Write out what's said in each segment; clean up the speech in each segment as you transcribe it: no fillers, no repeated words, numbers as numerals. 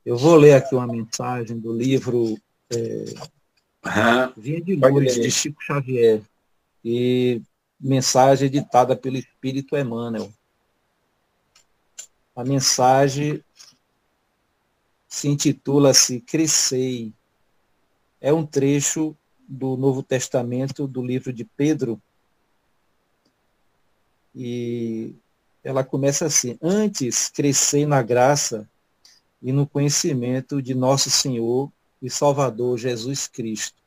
Eu vou ler aqui uma mensagem do livro Aham, Vinha de pode Luz, de ler. Chico Xavier, e mensagem editada pelo Espírito Emmanuel. A mensagem se intitula-se Crescei. É um trecho do Novo Testamento, do livro de Pedro, e ela começa assim: Antes crescei na graça e no conhecimento de nosso Senhor e Salvador Jesus Cristo.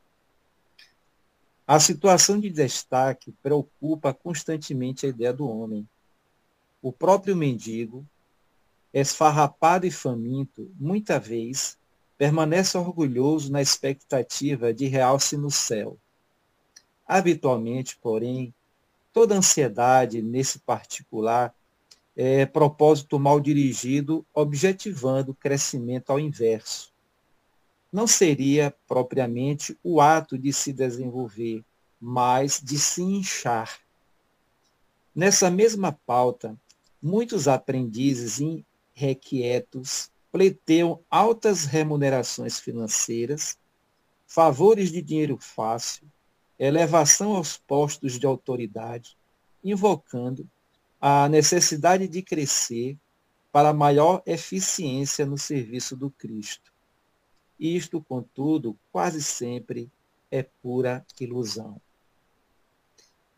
A situação de destaque preocupa constantemente a ideia do homem. O próprio mendigo, esfarrapado e faminto, muita vez, permanece orgulhoso na expectativa de realce no céu. Habitualmente, porém, toda ansiedade nesse particular é propósito mal dirigido, objetivando o crescimento ao inverso. Não seria propriamente o ato de se desenvolver, mas de se inchar. Nessa mesma pauta, muitos aprendizes irrequietos pleiteiam altas remunerações financeiras, favores de dinheiro fácil, elevação aos postos de autoridade, invocando a necessidade de crescer para maior eficiência no serviço do Cristo. Isto, contudo, quase sempre é pura ilusão.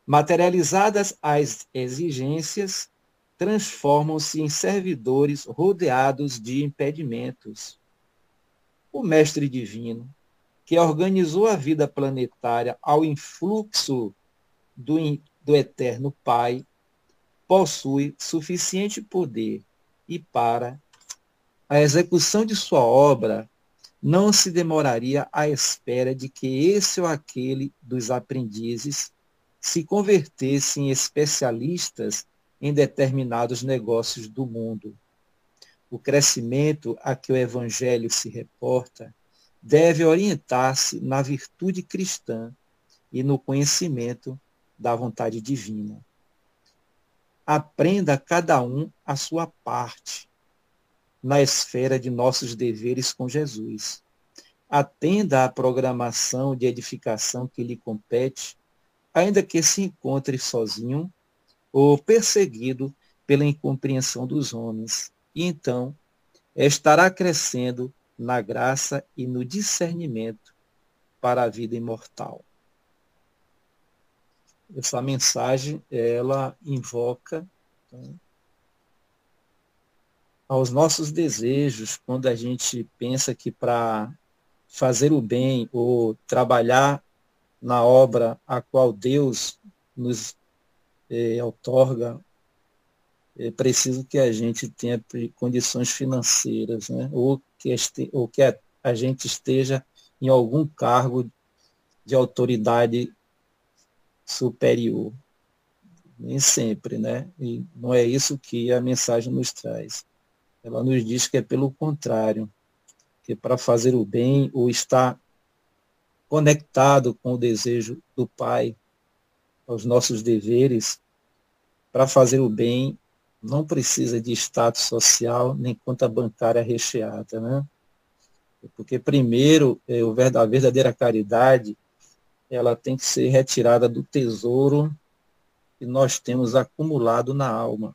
Materializadas as exigências, transformam-se em servidores rodeados de impedimentos. O Mestre Divino, que organizou a vida planetária ao influxo do Eterno Pai, possui suficiente poder e para a execução de sua obra não se demoraria à espera de que esse ou aquele dos aprendizes se convertesse em especialistas em determinados negócios do mundo. O crescimento a que o Evangelho se reporta deve orientar-se na virtude cristã e no conhecimento da vontade divina. Aprenda cada um a sua parte na esfera de nossos deveres com Jesus. Atenda à programação de edificação que lhe compete, ainda que se encontre sozinho ou perseguido pela incompreensão dos homens. E então estará crescendo na graça e no discernimento para a vida imortal. Essa mensagem, ela invoca, então, aos nossos desejos, quando a gente pensa que para fazer o bem ou trabalhar na obra a qual Deus nos outorga, é preciso que a gente tenha condições financeiras, né? Ou que a gente esteja em algum cargo de autoridade superior. Nem sempre, né? E não é isso que a mensagem nos traz. Ela nos diz que é pelo contrário, que para fazer o bem ou estar conectado com o desejo do Pai, aos nossos deveres, para fazer o bem, não precisa de status social nem conta bancária recheada, né? Porque primeiro, a verdadeira caridade, ela tem que ser retirada do tesouro que nós temos acumulado na alma.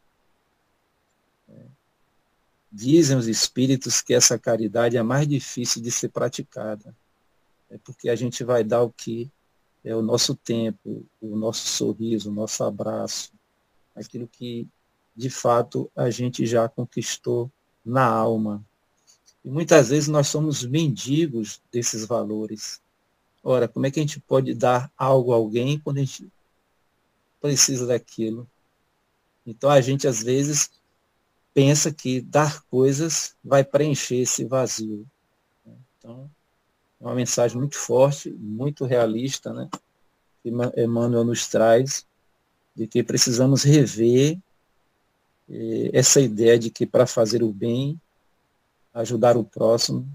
Dizem os espíritos que essa caridade é a mais difícil de ser praticada. É porque a gente vai dar o que é o nosso tempo, o nosso sorriso, o nosso abraço, aquilo que de fato a gente já conquistou na alma. E muitas vezes nós somos mendigos desses valores. Ora, como é que a gente pode dar algo a alguém quando a gente precisa daquilo? Então a gente às vezes pensa que dar coisas vai preencher esse vazio. Então, é uma mensagem muito forte, muito realista, né? Que Emmanuel nos traz, de que precisamos rever essa ideia de que para fazer o bem, ajudar o próximo,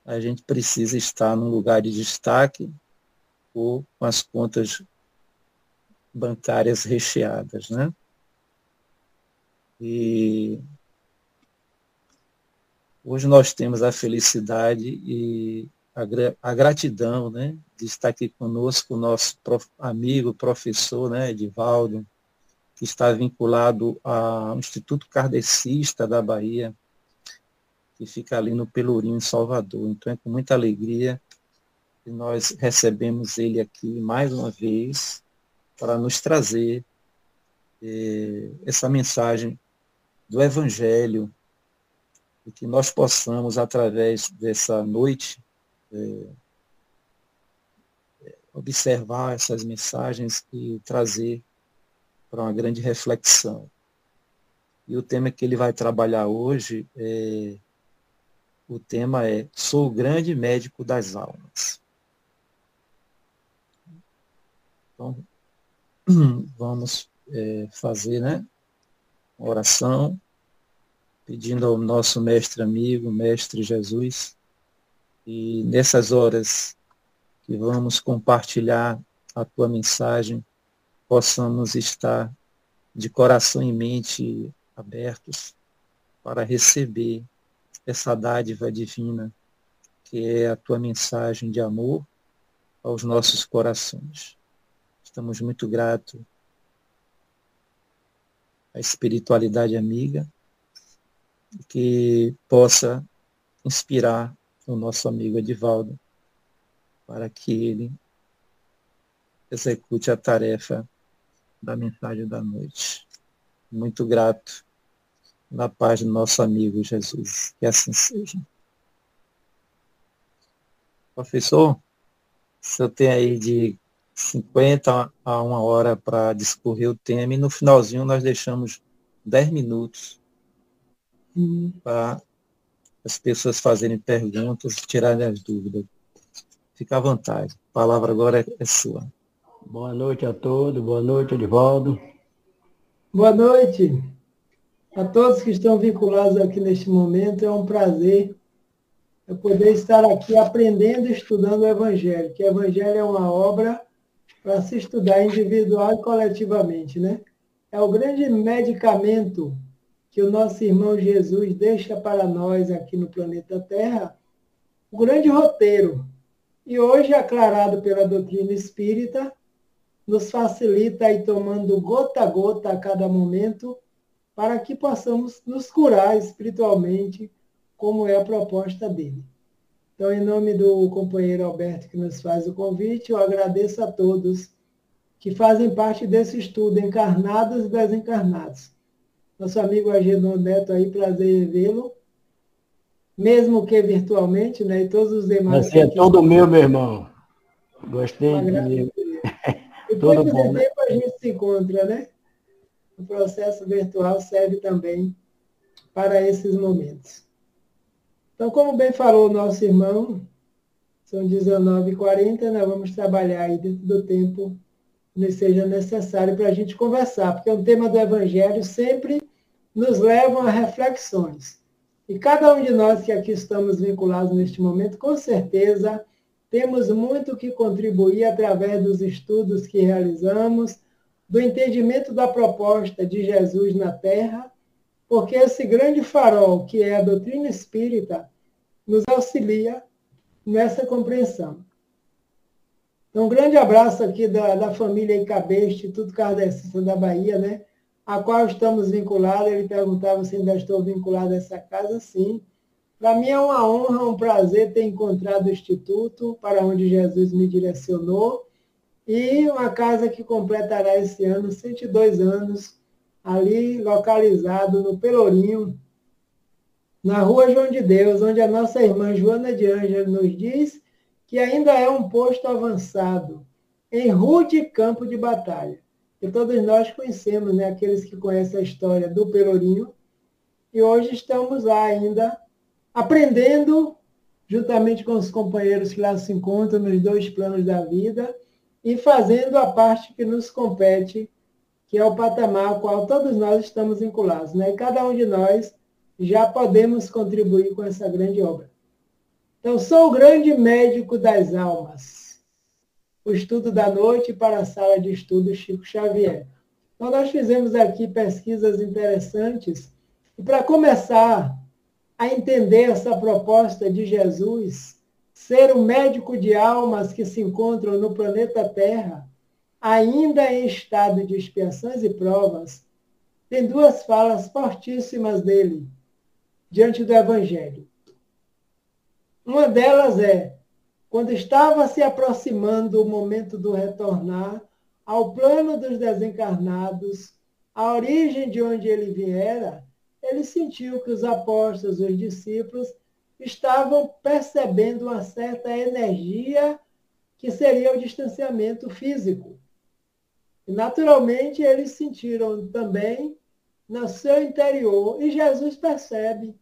a gente precisa estar num lugar de destaque ou com as contas bancárias recheadas, né? E Hoje nós temos a felicidade e a gratidão, né, de estar aqui conosco o nosso amigo, professor, né, Edivaldo, que está vinculado ao Instituto Kardecista da Bahia, que fica ali no Pelourinho, em Salvador. Então é com muita alegria que nós recebemos ele aqui mais uma vez para nos trazer essa mensagem do Evangelho, e que nós possamos, através dessa noite, observar essas mensagens e trazer para uma grande reflexão. E o tema que ele vai trabalhar hoje, o tema é Sou o grande médico das almas. Então, vamos fazer, né, uma oração, pedindo ao nosso mestre amigo, mestre Jesus, e nessas horas que vamos compartilhar a tua mensagem, possamos estar de coração e mente abertos para receber essa dádiva divina, que é a tua mensagem de amor aos nossos corações. Estamos muito gratos à espiritualidade amiga, que possa inspirar o nosso amigo Edivaldo para que ele execute a tarefa da mensagem da noite. Muito grato, na paz do nosso amigo Jesus. Que assim seja. Professor, o senhor tem aí de 50 a 1 hora para discorrer o tema, e no finalzinho nós deixamos 10 minutos para as pessoas fazerem perguntas, tirarem as dúvidas. Fica à vontade. A palavra agora é sua. Boa noite a todos. Boa noite, Edivaldo. Boa noite a todos que estão vinculados aqui neste momento. É um prazer eu poder estar aqui aprendendo e estudando o Evangelho, que o Evangelho é uma obra para se estudar individual e coletivamente, né? É o grande medicamento que o nosso irmão Jesus deixa para nós aqui no planeta Terra, o grande roteiro. E hoje, aclarado pela doutrina espírita, nos facilita ir tomando gota a gota a cada momento, para que possamos nos curar espiritualmente, como é a proposta dele. Então, em nome do companheiro Alberto, que nos faz o convite, eu agradeço a todos que fazem parte desse estudo, encarnados e desencarnados. Nosso amigo Agenor Neto aí, prazer em vê-lo, mesmo que virtualmente, né? E todos os demais. Você é todo meu irmão. Gostei de... Depois de tempo a gente se encontra, né? O processo virtual serve também para esses momentos. Então, como bem falou o nosso irmão, são 19h40, nós vamos trabalhar aí dentro do tempo que seja necessário para a gente conversar, porque o tema do Evangelho sempre nos leva a reflexões. E cada um de nós que aqui estamos vinculados neste momento, com certeza, temos muito que contribuir através dos estudos que realizamos, do entendimento da proposta de Jesus na Terra, porque esse grande farol, que é a doutrina espírita, nos auxilia nessa compreensão. Então, um grande abraço aqui da família Icabê, Instituto Kardecista da Bahia, né? A qual estamos vinculados. Ele perguntava se ainda estou vinculado a essa casa, sim. Para mim é uma honra, um prazer ter encontrado o Instituto, para onde Jesus me direcionou, e uma casa que completará esse ano 102 anos, ali localizado no Pelourinho, na Rua João de Deus, onde a nossa irmã Joana de Ângelo nos diz que ainda é um posto avançado, em rude campo de batalha. E todos nós conhecemos, né, aqueles que conhecem a história do Pelourinho, e hoje estamos lá ainda aprendendo, juntamente com os companheiros que lá se encontram nos dois planos da vida, e fazendo a parte que nos compete, que é o patamar ao qual todos nós estamos vinculados, né? E cada um de nós já podemos contribuir com essa grande obra. Então, sou o grande médico das almas. O estudo da noite para a sala de estudo Chico Xavier. Então, nós fizemos aqui pesquisas interessantes. E para começar a entender essa proposta de Jesus, ser um médico de almas que se encontram no planeta Terra, ainda em estado de expiações e provas, tem duas falas fortíssimas dele diante do Evangelho. Uma delas é, quando estava se aproximando o momento do retornar ao plano dos desencarnados, a origem de onde ele viera, ele sentiu que os apóstolos, os discípulos, estavam percebendo uma certa energia que seria o distanciamento físico. E, naturalmente, eles sentiram também no seu interior, e Jesus percebe,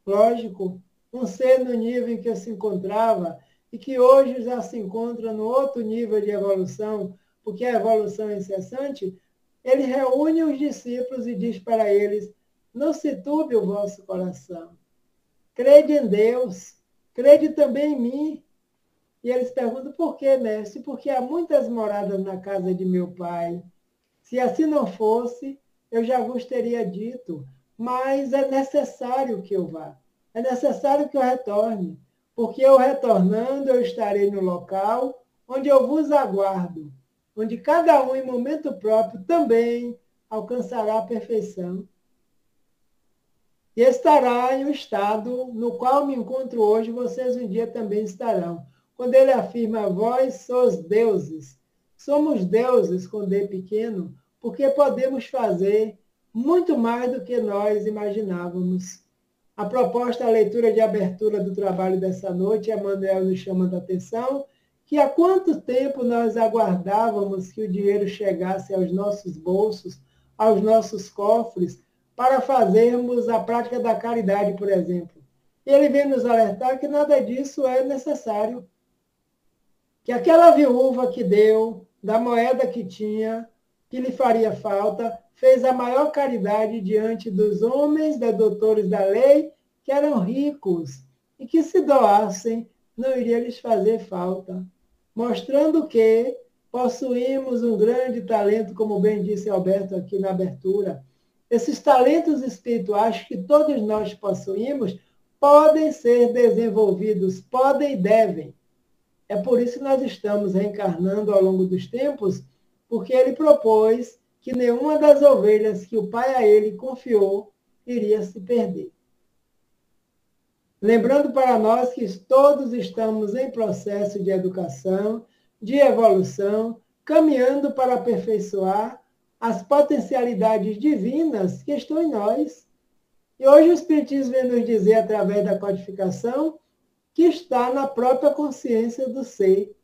lógico, um ser no nível em que se encontrava e que hoje já se encontra no outro nível de evolução, porque a evolução é incessante, ele reúne os discípulos e diz para eles, não se turbe o vosso coração, crede em Deus, crede também em mim. E eles perguntam, por quê, mestre? Porque há muitas moradas na casa de meu pai. Se assim não fosse, eu já vos teria dito, mas é necessário que eu vá. É necessário que eu retorne, porque eu retornando, eu estarei no local onde eu vos aguardo, onde cada um, em momento próprio, também alcançará a perfeição. E estará em um estado no qual me encontro hoje, vocês um dia também estarão. Quando ele afirma, vós sois deuses, somos deuses com D pequeno, porque podemos fazer muito mais do que nós imaginávamos. A proposta, a leitura de abertura do trabalho dessa noite, Emmanuel nos chama a atenção, que há quanto tempo nós aguardávamos que o dinheiro chegasse aos nossos bolsos, aos nossos cofres, para fazermos a prática da caridade, por exemplo. E ele vem nos alertar que nada disso é necessário. Que aquela viúva que deu, da moeda que tinha, que lhe faria falta, fez a maior caridade diante dos homens, dos doutores da lei, que eram ricos, e que se doassem, não iria lhes fazer falta. Mostrando que possuímos um grande talento, como bem disse Alberto aqui na abertura. Esses talentos espirituais que todos nós possuímos podem ser desenvolvidos, podem e devem. É por isso que nós estamos reencarnando ao longo dos tempos, porque ele propôs que nenhuma das ovelhas que o Pai a ele confiou iria se perder. Lembrando para nós que todos estamos em processo de educação, de evolução, caminhando para aperfeiçoar as potencialidades divinas que estão em nós. E hoje o Espiritismo vem nos dizer, através da codificação, que está na própria consciência do ser,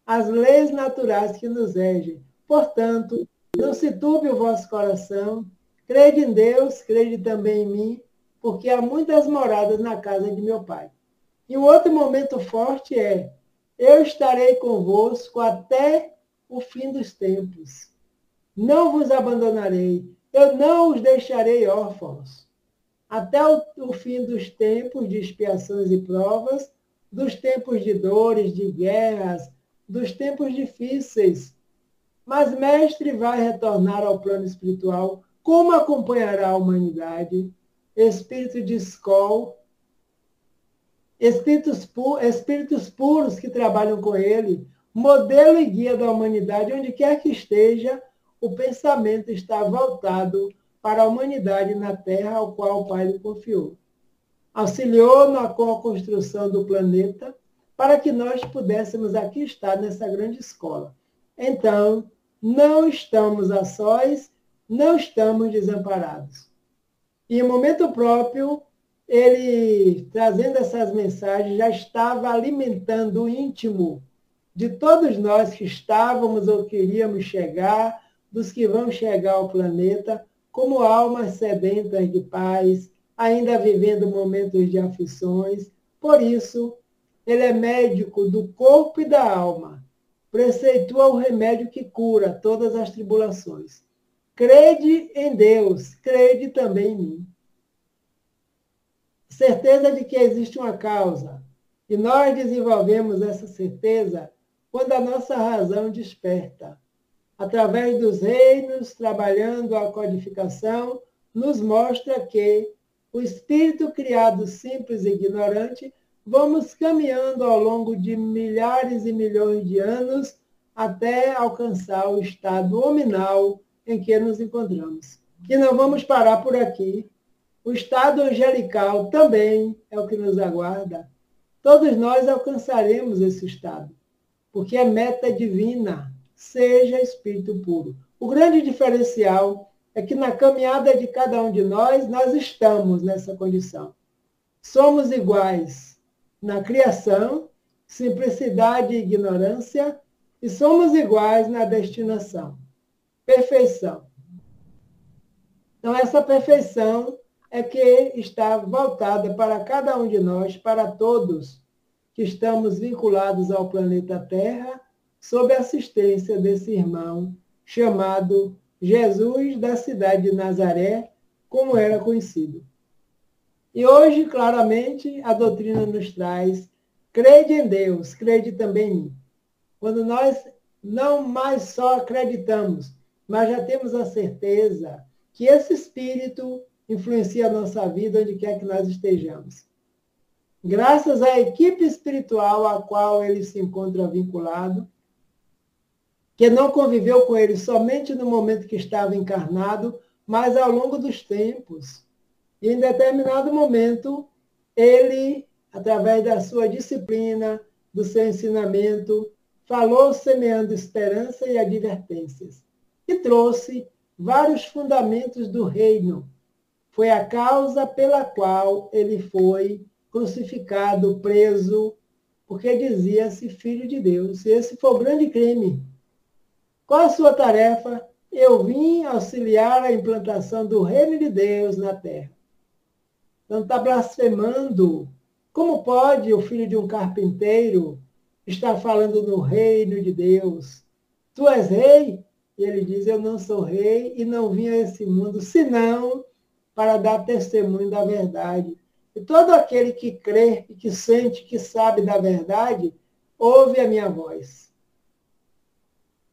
as leis naturais que nos regem. Portanto, não se turbe o vosso coração, crede em Deus, crede também em mim, porque há muitas moradas na casa de meu Pai. E o outro momento forte é, eu estarei convosco até o fim dos tempos. Não vos abandonarei, eu não os deixarei órfãos. Até o fim dos tempos de expiações e provas, dos tempos de dores, de guerras, dos tempos difíceis. Mas Mestre vai retornar ao plano espiritual. Como acompanhará a humanidade? Espírito de escola, espíritos puros que trabalham com ele, modelo e guia da humanidade, onde quer que esteja, o pensamento está voltado para a humanidade na Terra, ao qual o Pai lhe confiou. Auxiliou na construção do planeta para que nós pudéssemos aqui estar nessa grande escola. Então, não estamos a sós, não estamos desamparados. E em momento próprio, ele, trazendo essas mensagens, já estava alimentando o íntimo de todos nós que estávamos ou queríamos chegar, dos que vão chegar ao planeta, como almas sedentas de paz, ainda vivendo momentos de aflições. Por isso, ele é médico do corpo e da alma. Preceitua o remédio que cura todas as tribulações. Crede em Deus, crede também em mim. Certeza de que existe uma causa. E nós desenvolvemos essa certeza quando a nossa razão desperta. Através dos reinos, trabalhando a codificação, nos mostra que o espírito criado simples e ignorante, vamos caminhando ao longo de milhares e milhões de anos até alcançar o estado hominal em que nos encontramos. E não vamos parar por aqui. O estado angelical também é o que nos aguarda. Todos nós alcançaremos esse estado, porque é meta divina, seja espírito puro. O grande diferencial é que na caminhada de cada um de nós estamos nessa condição. Somos iguais na criação, simplicidade e ignorância, e somos iguais na destinação, perfeição. Então, essa perfeição é que está voltada para cada um de nós, para todos que estamos vinculados ao planeta Terra, sob a assistência desse irmão chamado Jesus da cidade de Nazaré, como era conhecido. E hoje, claramente, a doutrina nos traz: crede em Deus, crede também em mim. Quando nós não mais só acreditamos, mas já temos a certeza que esse Espírito influencia a nossa vida onde quer que nós estejamos. Graças à equipe espiritual à qual ele se encontra vinculado, que não conviveu com ele somente no momento que estava encarnado, mas ao longo dos tempos. E em determinado momento, ele, através da sua disciplina, do seu ensinamento, falou semeando esperança e advertências. E trouxe vários fundamentos do reino. Foi a causa pela qual ele foi crucificado, preso, porque dizia-se filho de Deus. E esse foi o grande crime. Qual a sua tarefa? Eu vim auxiliar a implantação do reino de Deus na terra. Então está blasfemando. Como pode o filho de um carpinteiro estar falando no reino de Deus? Tu és rei? E ele diz: eu não sou rei e não vim a esse mundo senão para dar testemunho da verdade. E todo aquele que crê e que sente, que sabe da verdade, ouve a minha voz.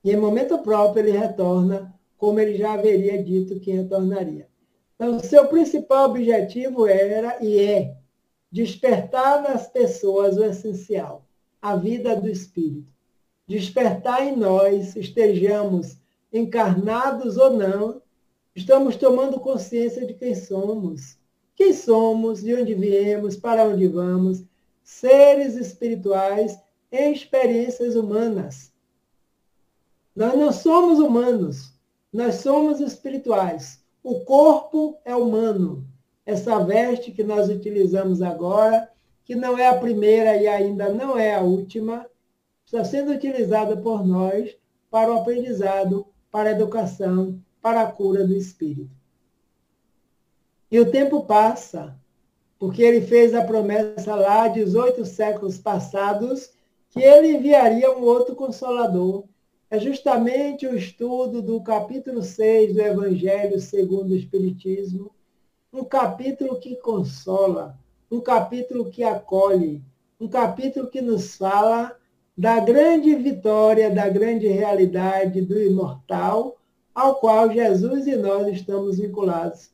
E em momento próprio ele retorna, como ele já haveria dito que retornaria. Então, o seu principal objetivo era e é despertar nas pessoas o essencial, a vida do Espírito. Despertar em nós, estejamos encarnados ou não, estamos tomando consciência de quem somos. Quem somos, de onde viemos, para onde vamos, seres espirituais em experiências humanas. Nós não somos humanos, nós somos espirituais. O corpo é humano. Essa veste que nós utilizamos agora, que não é a primeira e ainda não é a última, está sendo utilizada por nós para o aprendizado, para a educação, para a cura do espírito. E o tempo passa, porque ele fez a promessa lá, 18 séculos passados, que ele enviaria um outro Consolador. É justamente o estudo do capítulo 6 do Evangelho segundo o Espiritismo, um capítulo que consola, um capítulo que acolhe, um capítulo que nos fala da grande vitória, da grande realidade do imortal, ao qual Jesus e nós estamos vinculados.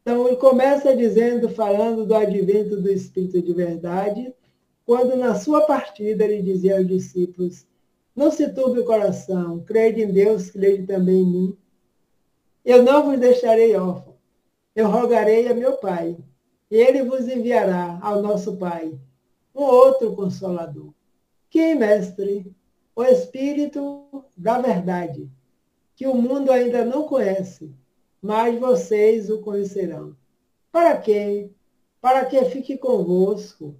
Então, ele começa dizendo, falando do advento do Espírito de verdade, quando na sua partida ele dizia aos discípulos: não se turbe o coração, crede em Deus, crede também em mim. Eu não vos deixarei órfão, eu rogarei a meu Pai, e ele vos enviará ao nosso Pai um outro Consolador. Quem, mestre? O Espírito da verdade, que o mundo ainda não conhece, mas vocês o conhecerão. Para quê? Para que fique convosco.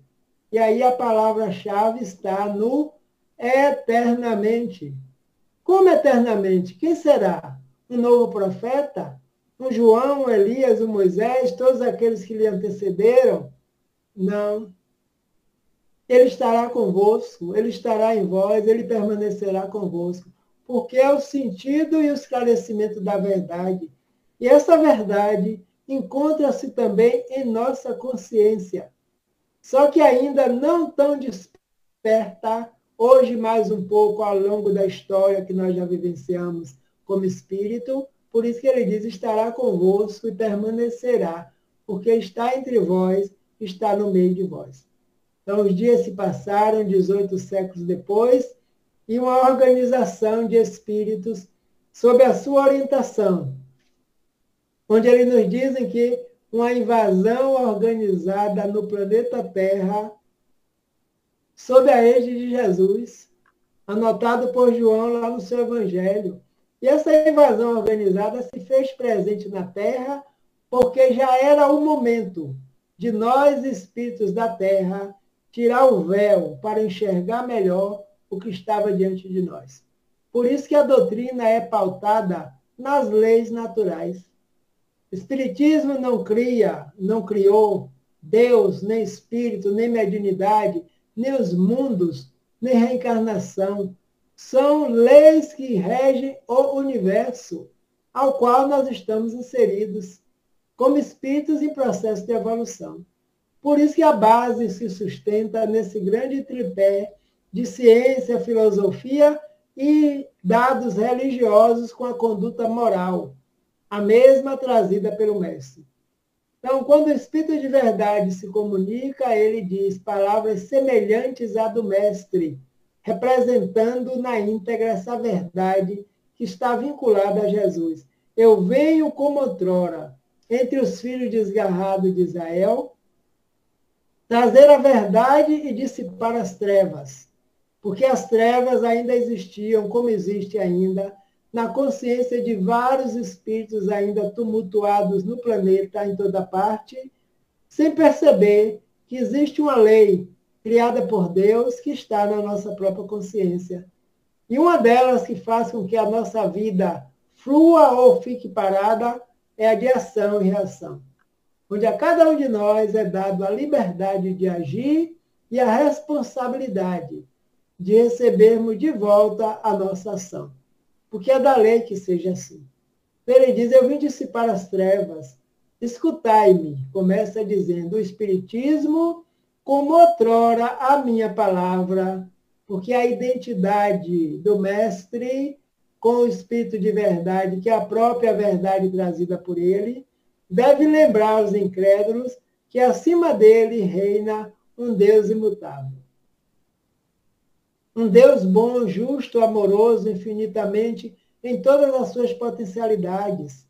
E aí a palavra-chave está no eternamente. Como eternamente? Quem será? Um novo profeta? Um João, um Elias, um Moisés, todos aqueles que lhe antecederam? Não. Ele estará convosco, ele estará em vós, ele permanecerá convosco, porque é o sentido e o esclarecimento da verdade. E essa verdade encontra-se também em nossa consciência, só que ainda não tão desperta, hoje mais um pouco ao longo da história que nós já vivenciamos como espírito, por isso que ele diz: estará convosco e permanecerá. porque está entre vós, está no meio de vós. Então, os dias se passaram, 18 séculos depois, e uma organização de espíritos sob a sua orientação, onde eles nos dizem que uma invasão organizada no planeta Terra, sob a égide de Jesus, anotado por João lá no seu Evangelho. E essa invasão organizada se fez presente na Terra porque já era o momento de nós, espíritos da Terra, tirar o véu para enxergar melhor o que estava diante de nós. Por isso que a doutrina é pautada nas leis naturais. O Espiritismo não criou Deus, nem Espírito, nem mediunidade, nem os mundos, nem reencarnação. São leis que regem o universo, ao qual nós estamos inseridos, como espíritos em processo de evolução. Por isso que a base se sustenta nesse grande tripé de ciência, filosofia e dados religiosos com a conduta moral, a mesma trazida pelo Mestre. Então, quando o Espírito de verdade se comunica, ele diz palavras semelhantes à do Mestre, representando na íntegra essa verdade que está vinculada a Jesus. Eu venho como outrora, entre os filhos desgarrados de Israel, trazer a verdade e dissipar as trevas, porque as trevas ainda existiam, como existe ainda, na consciência de vários espíritos ainda tumultuados no planeta, em toda parte, sem perceber que existe uma lei criada por Deus que está na nossa própria consciência. E uma delas que faz com que a nossa vida flua ou fique parada é a de ação e reação, onde a cada um de nós é dado a liberdade de agir e a responsabilidade de recebermos de volta a nossa ação. Porque é da lei que seja assim. Ele diz, eu vim dissipar as trevas, escutai-me. Começa dizendo, o Espiritismo, como outrora a minha palavra, porque a identidade do Mestre com o Espírito de verdade, que é a própria verdade trazida por ele, deve lembrar aos incrédulos que acima dele reina um Deus imutável. Um Deus bom, justo, amoroso, infinitamente, em todas as suas potencialidades.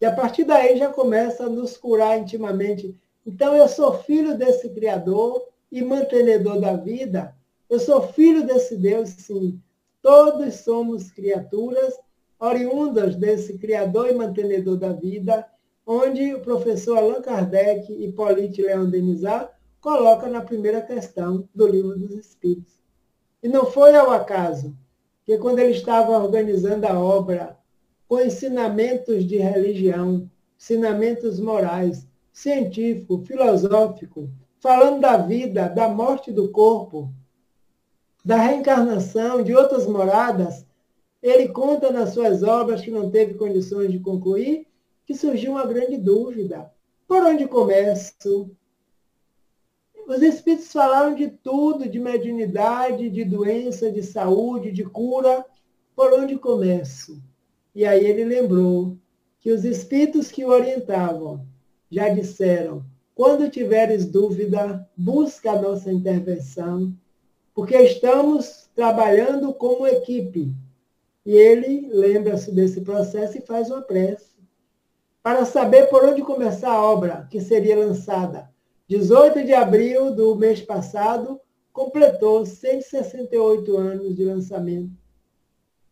E a partir daí já começa a nos curar intimamente. Então eu sou filho desse Criador e mantenedor da vida. Eu sou filho desse Deus, sim. Todos somos criaturas oriundas desse Criador e mantenedor da vida, onde o professor Allan Kardec e Hippolyte Léon Denisard coloca na primeira questão do Livro dos Espíritos. E não foi ao acaso que quando ele estava organizando a obra com ensinamentos de religião, ensinamentos morais, científico, filosófico, falando da vida, da morte do corpo, da reencarnação, de outras moradas, ele conta nas suas obras, que não teve condições de concluir, que surgiu uma grande dúvida. Por onde começo? Os espíritos falaram de tudo, de mediunidade, de doença, de saúde, de cura. Por onde começo? E aí ele lembrou que os espíritos que o orientavam já disseram, quando tiveres dúvida, busca a nossa intervenção, porque estamos trabalhando como equipe. E ele lembra-se desse processo e faz uma prece, para saber por onde começar a obra que seria lançada. 18 de abril do mês passado, completou 168 anos de lançamento.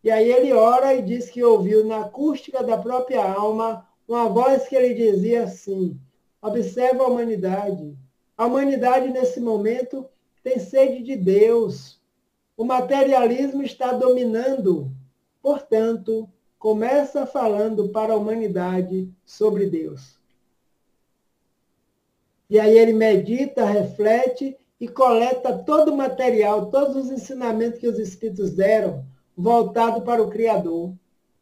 E aí ele ora e diz que ouviu na acústica da própria alma uma voz que ele dizia assim, observa a humanidade. A humanidade, nesse momento, tem sede de Deus. O materialismo está dominando. Portanto, começa falando para a humanidade sobre Deus. E aí ele medita, reflete e coleta todo o material, todos os ensinamentos que os espíritos deram, voltado para o Criador.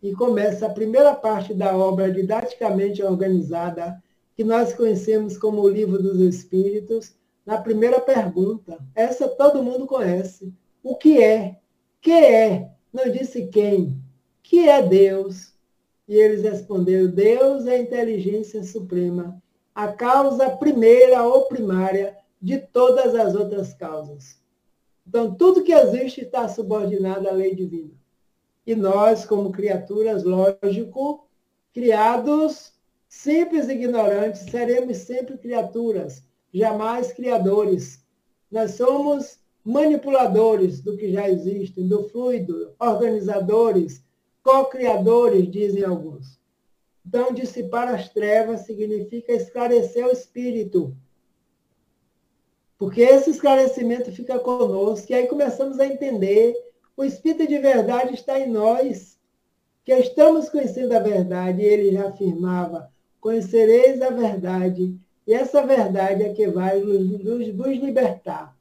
E começa a primeira parte da obra didaticamente organizada, que nós conhecemos como o Livro dos Espíritos, na primeira pergunta. Essa todo mundo conhece. O que é? Que é? Não disse quem. Que é Deus? E eles responderam, Deus é a inteligência suprema. a causa primeira ou primária de todas as outras causas. Então, tudo que existe está subordinado à lei divina. E nós, como criaturas, lógico, criados, simples e ignorantes, seremos sempre criaturas, jamais criadores. Nós somos manipuladores do que já existe, do fluido, organizadores, co-criadores, dizem alguns. Então, dissipar as trevas significa esclarecer o espírito. Porque esse esclarecimento fica conosco, e aí começamos a entender, o espírito de verdade está em nós, que estamos conhecendo a verdade, e ele já afirmava, conhecereis a verdade, e essa verdade é que vai vos libertar.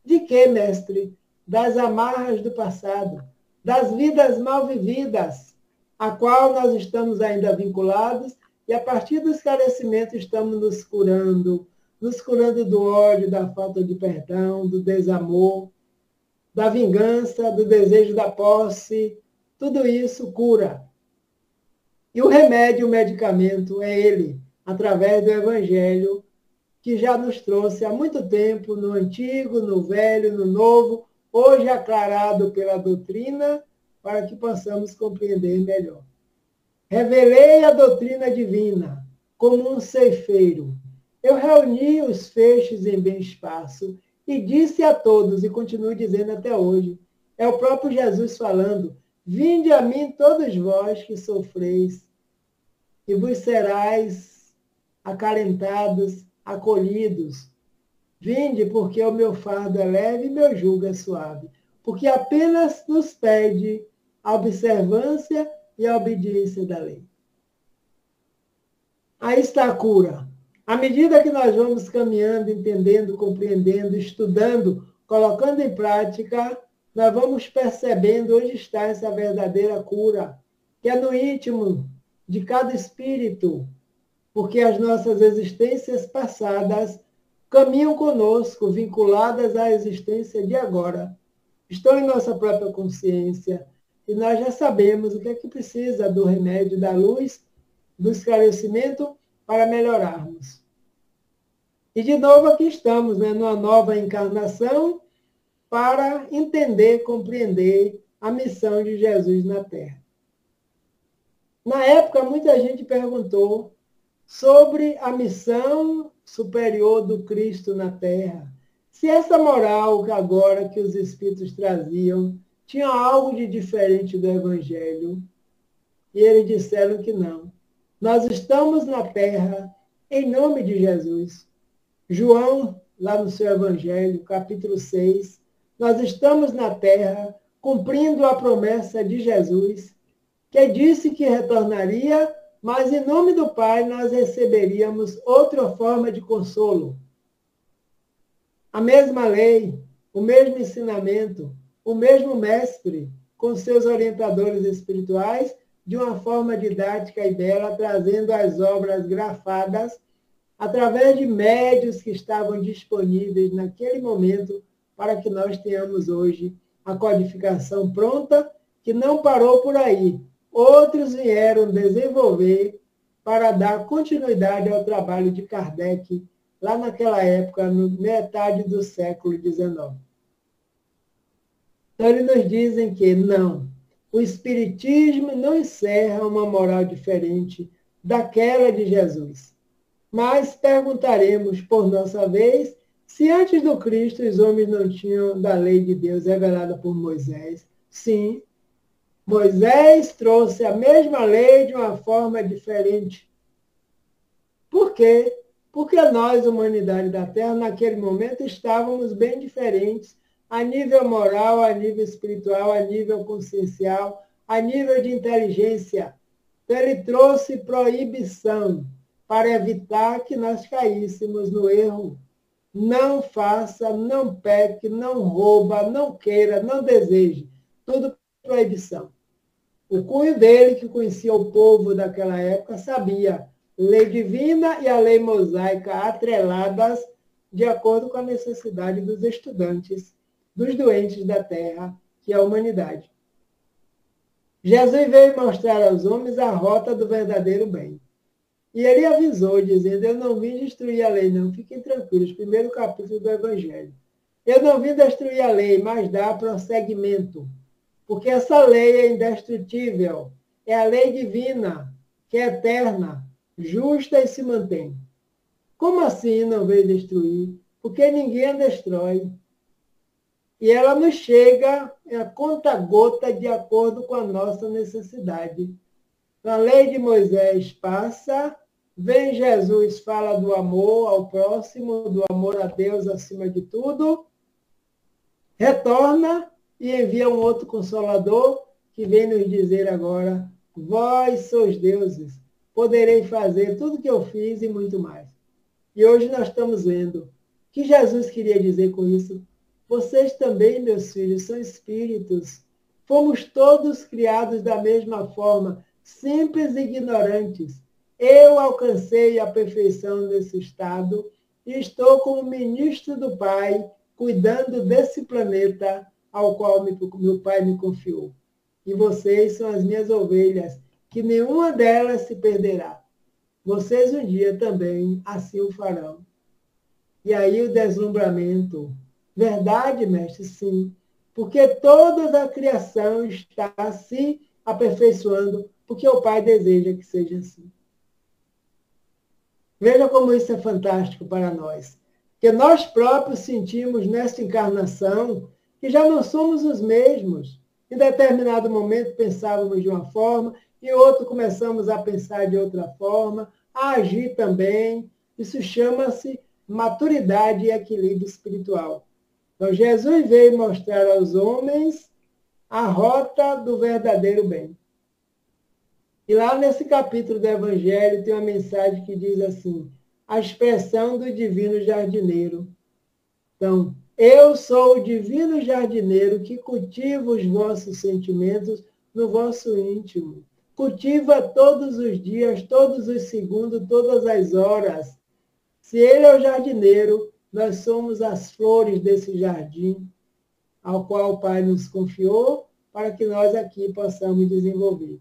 De quê, mestre? Das amarras do passado, das vidas mal vividas, a qual nós estamos ainda vinculados, e a partir do esclarecimento estamos nos curando do ódio, da falta de perdão, do desamor, da vingança, do desejo da posse. Tudo isso cura. E o remédio, o medicamento, é ele, através do Evangelho, que já nos trouxe há muito tempo, no Antigo, no Velho, no Novo, hoje aclarado pela doutrina, para que possamos compreender melhor. Revelei a doutrina divina como um ceifeiro. Eu reuni os feixes em bem espaço e disse a todos, e continuo dizendo até hoje, é o próprio Jesus falando, vinde a mim todos vós que sofreis, e vos serás acalentados, acolhidos. Vinde, porque o meu fardo é leve e meu jugo é suave. Porque apenas nos pede a observância e a obediência da lei. Aí está a cura. À medida que nós vamos caminhando, entendendo, compreendendo, estudando, colocando em prática, nós vamos percebendo onde está essa verdadeira cura, que é no íntimo de cada espírito, porque as nossas existências passadas caminham conosco, vinculadas à existência de agora. Estão em nossa própria consciência, e nós já sabemos o que é que precisa do remédio, da luz, do esclarecimento, para melhorarmos. E, de novo, aqui estamos, né, numa nova encarnação para entender, compreender a missão de Jesus na Terra. Na época, muita gente perguntou sobre a missão superior do Cristo na Terra. Se essa moral que agora que os Espíritos traziam tinha algo de diferente do Evangelho. E eles disseram que não. Nós estamos na Terra em nome de Jesus. João, lá no seu Evangelho, capítulo 6, nós estamos na Terra cumprindo a promessa de Jesus, que disse que retornaria, mas em nome do Pai nós receberíamos outra forma de consolo. A mesma lei, o mesmo ensinamento, o mesmo mestre, com seus orientadores espirituais, de uma forma didática e bela, trazendo as obras grafadas através de médios que estavam disponíveis naquele momento para que nós tenhamos hoje a codificação pronta, que não parou por aí. Outros vieram desenvolver para dar continuidade ao trabalho de Kardec, lá naquela época, no metade do século XIX. Então, eles nos dizem que não, o Espiritismo não encerra uma moral diferente daquela de Jesus. Mas perguntaremos, por nossa vez, se antes do Cristo os homens não tinham da lei de Deus revelada por Moisés. Sim, Moisés trouxe a mesma lei de uma forma diferente. Por quê? Porque nós, humanidade da Terra, naquele momento estávamos bem diferentes, a nível moral, a nível espiritual, a nível consciencial, a nível de inteligência. Então, ele trouxe proibição para evitar que nós caíssemos no erro. Não faça, não peque, não rouba, não queira, não deseje. Tudo proibição. O cunho dele, que conhecia o povo daquela época, sabia lei divina e a lei mosaica atreladas de acordo com a necessidade dos estudantes, dos doentes da Terra, que é a humanidade. Jesus veio mostrar aos homens a rota do verdadeiro bem. E ele avisou, dizendo, eu não vim destruir a lei, não. Fiquem tranquilos, primeiro capítulo do Evangelho. Eu não vim destruir a lei, mas dar prosseguimento. Porque essa lei é indestrutível. É a lei divina, que é eterna, justa e se mantém. Como assim não veio destruir? Porque ninguém a destrói. E ela nos chega a conta-gota de acordo com a nossa necessidade. A lei de Moisés passa, vem Jesus, fala do amor ao próximo, do amor a Deus acima de tudo, retorna e envia um outro Consolador que vem nos dizer agora, vós sois deuses, poderei fazer tudo o que eu fiz e muito mais. E hoje nós estamos vendo o que Jesus queria dizer com isso. Vocês também, meus filhos, são espíritos. Fomos todos criados da mesma forma, simples e ignorantes. Eu alcancei a perfeição nesse estado e estou como ministro do Pai, cuidando desse planeta ao qual meu Pai me confiou. E vocês são as minhas ovelhas, que nenhuma delas se perderá. Vocês um dia também assim o farão. E aí o deslumbramento. Verdade, mestre? Sim. Porque toda a criação está se aperfeiçoando, porque o Pai deseja que seja assim. Veja como isso é fantástico para nós. Que nós próprios sentimos nesta encarnação que já não somos os mesmos. Em determinado momento pensávamos de uma forma, em outro começamos a pensar de outra forma, a agir também. Isso chama-se maturidade e equilíbrio espiritual. Então, Jesus veio mostrar aos homens a rota do verdadeiro bem. E lá nesse capítulo do Evangelho tem uma mensagem que diz assim, a expressão do divino jardineiro. Então, eu sou o divino jardineiro que cultiva os vossos sentimentos no vosso íntimo. Cultiva todos os dias, todos os segundos, todas as horas. Se ele é o jardineiro, nós somos as flores desse jardim, ao qual o Pai nos confiou, para que nós aqui possamos desenvolver.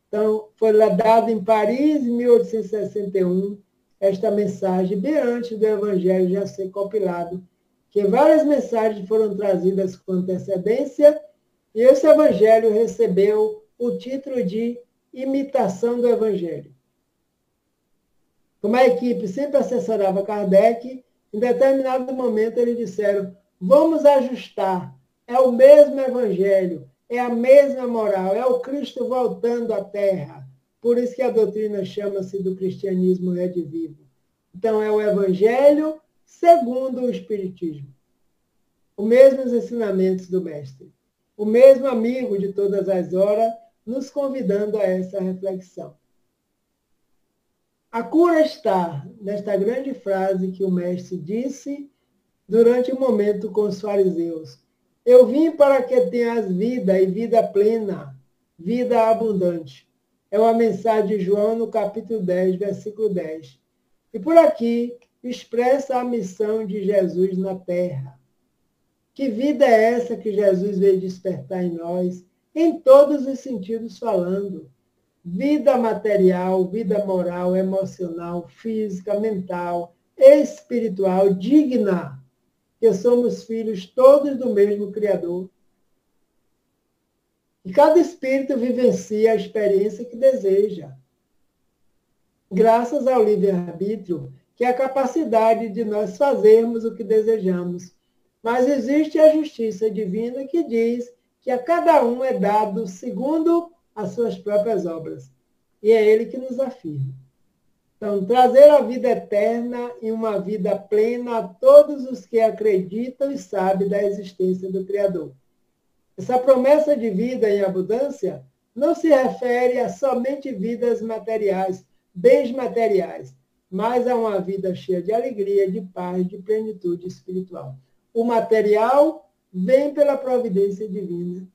Então, foi dado em Paris, em 1861, esta mensagem, bem antes do Evangelho já ser compilado, que várias mensagens foram trazidas com antecedência, e esse Evangelho recebeu o título de Imitação do Evangelho. Como a equipe sempre assessorava Kardec, em determinado momento eles disseram, vamos ajustar, é o mesmo Evangelho, é a mesma moral, é o Cristo voltando à Terra. Por isso que a doutrina chama-se do cristianismo redivivo. Então, é o Evangelho segundo o Espiritismo. Os mesmos ensinamentos do Mestre. O mesmo amigo de todas as horas, nos convidando a essa reflexão. A cura está nesta grande frase que o Mestre disse durante o momento com os fariseus. Eu vim para que tenhas vida e vida plena, vida abundante. É uma mensagem de João no capítulo 10, versículo 10. E por aqui expressa a missão de Jesus na Terra. Que vida é essa que Jesus veio despertar em nós, em todos os sentidos falando? Vida material, vida moral, emocional, física, mental, espiritual, digna, que somos filhos todos do mesmo Criador. E cada espírito vivencia a experiência que deseja. Graças ao livre-arbítrio, que é a capacidade de nós fazermos o que desejamos. Mas existe a justiça divina que diz que a cada um é dado segundo as suas próprias obras. E é ele que nos afirma. Então, trazer a vida eterna e uma vida plena a todos os que acreditam e sabem da existência do Criador. Essa promessa de vida em abundância não se refere a somente vidas materiais, bens materiais, mas a uma vida cheia de alegria, de paz, de plenitude espiritual. O material vem pela providência divina.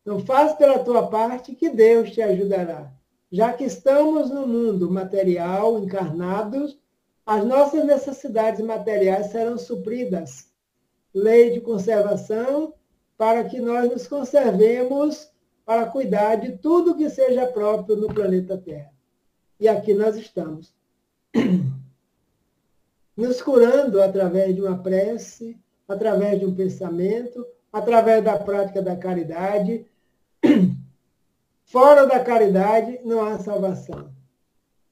Então, faz pela tua parte que Deus te ajudará. Já que estamos no mundo material, encarnados, as nossas necessidades materiais serão supridas. Lei de conservação, para que nós nos conservemos para cuidar de tudo que seja próprio no planeta Terra. E aqui nós estamos. Nos curando através de uma prece, através de um pensamento, através da prática da caridade. Fora da caridade não há salvação.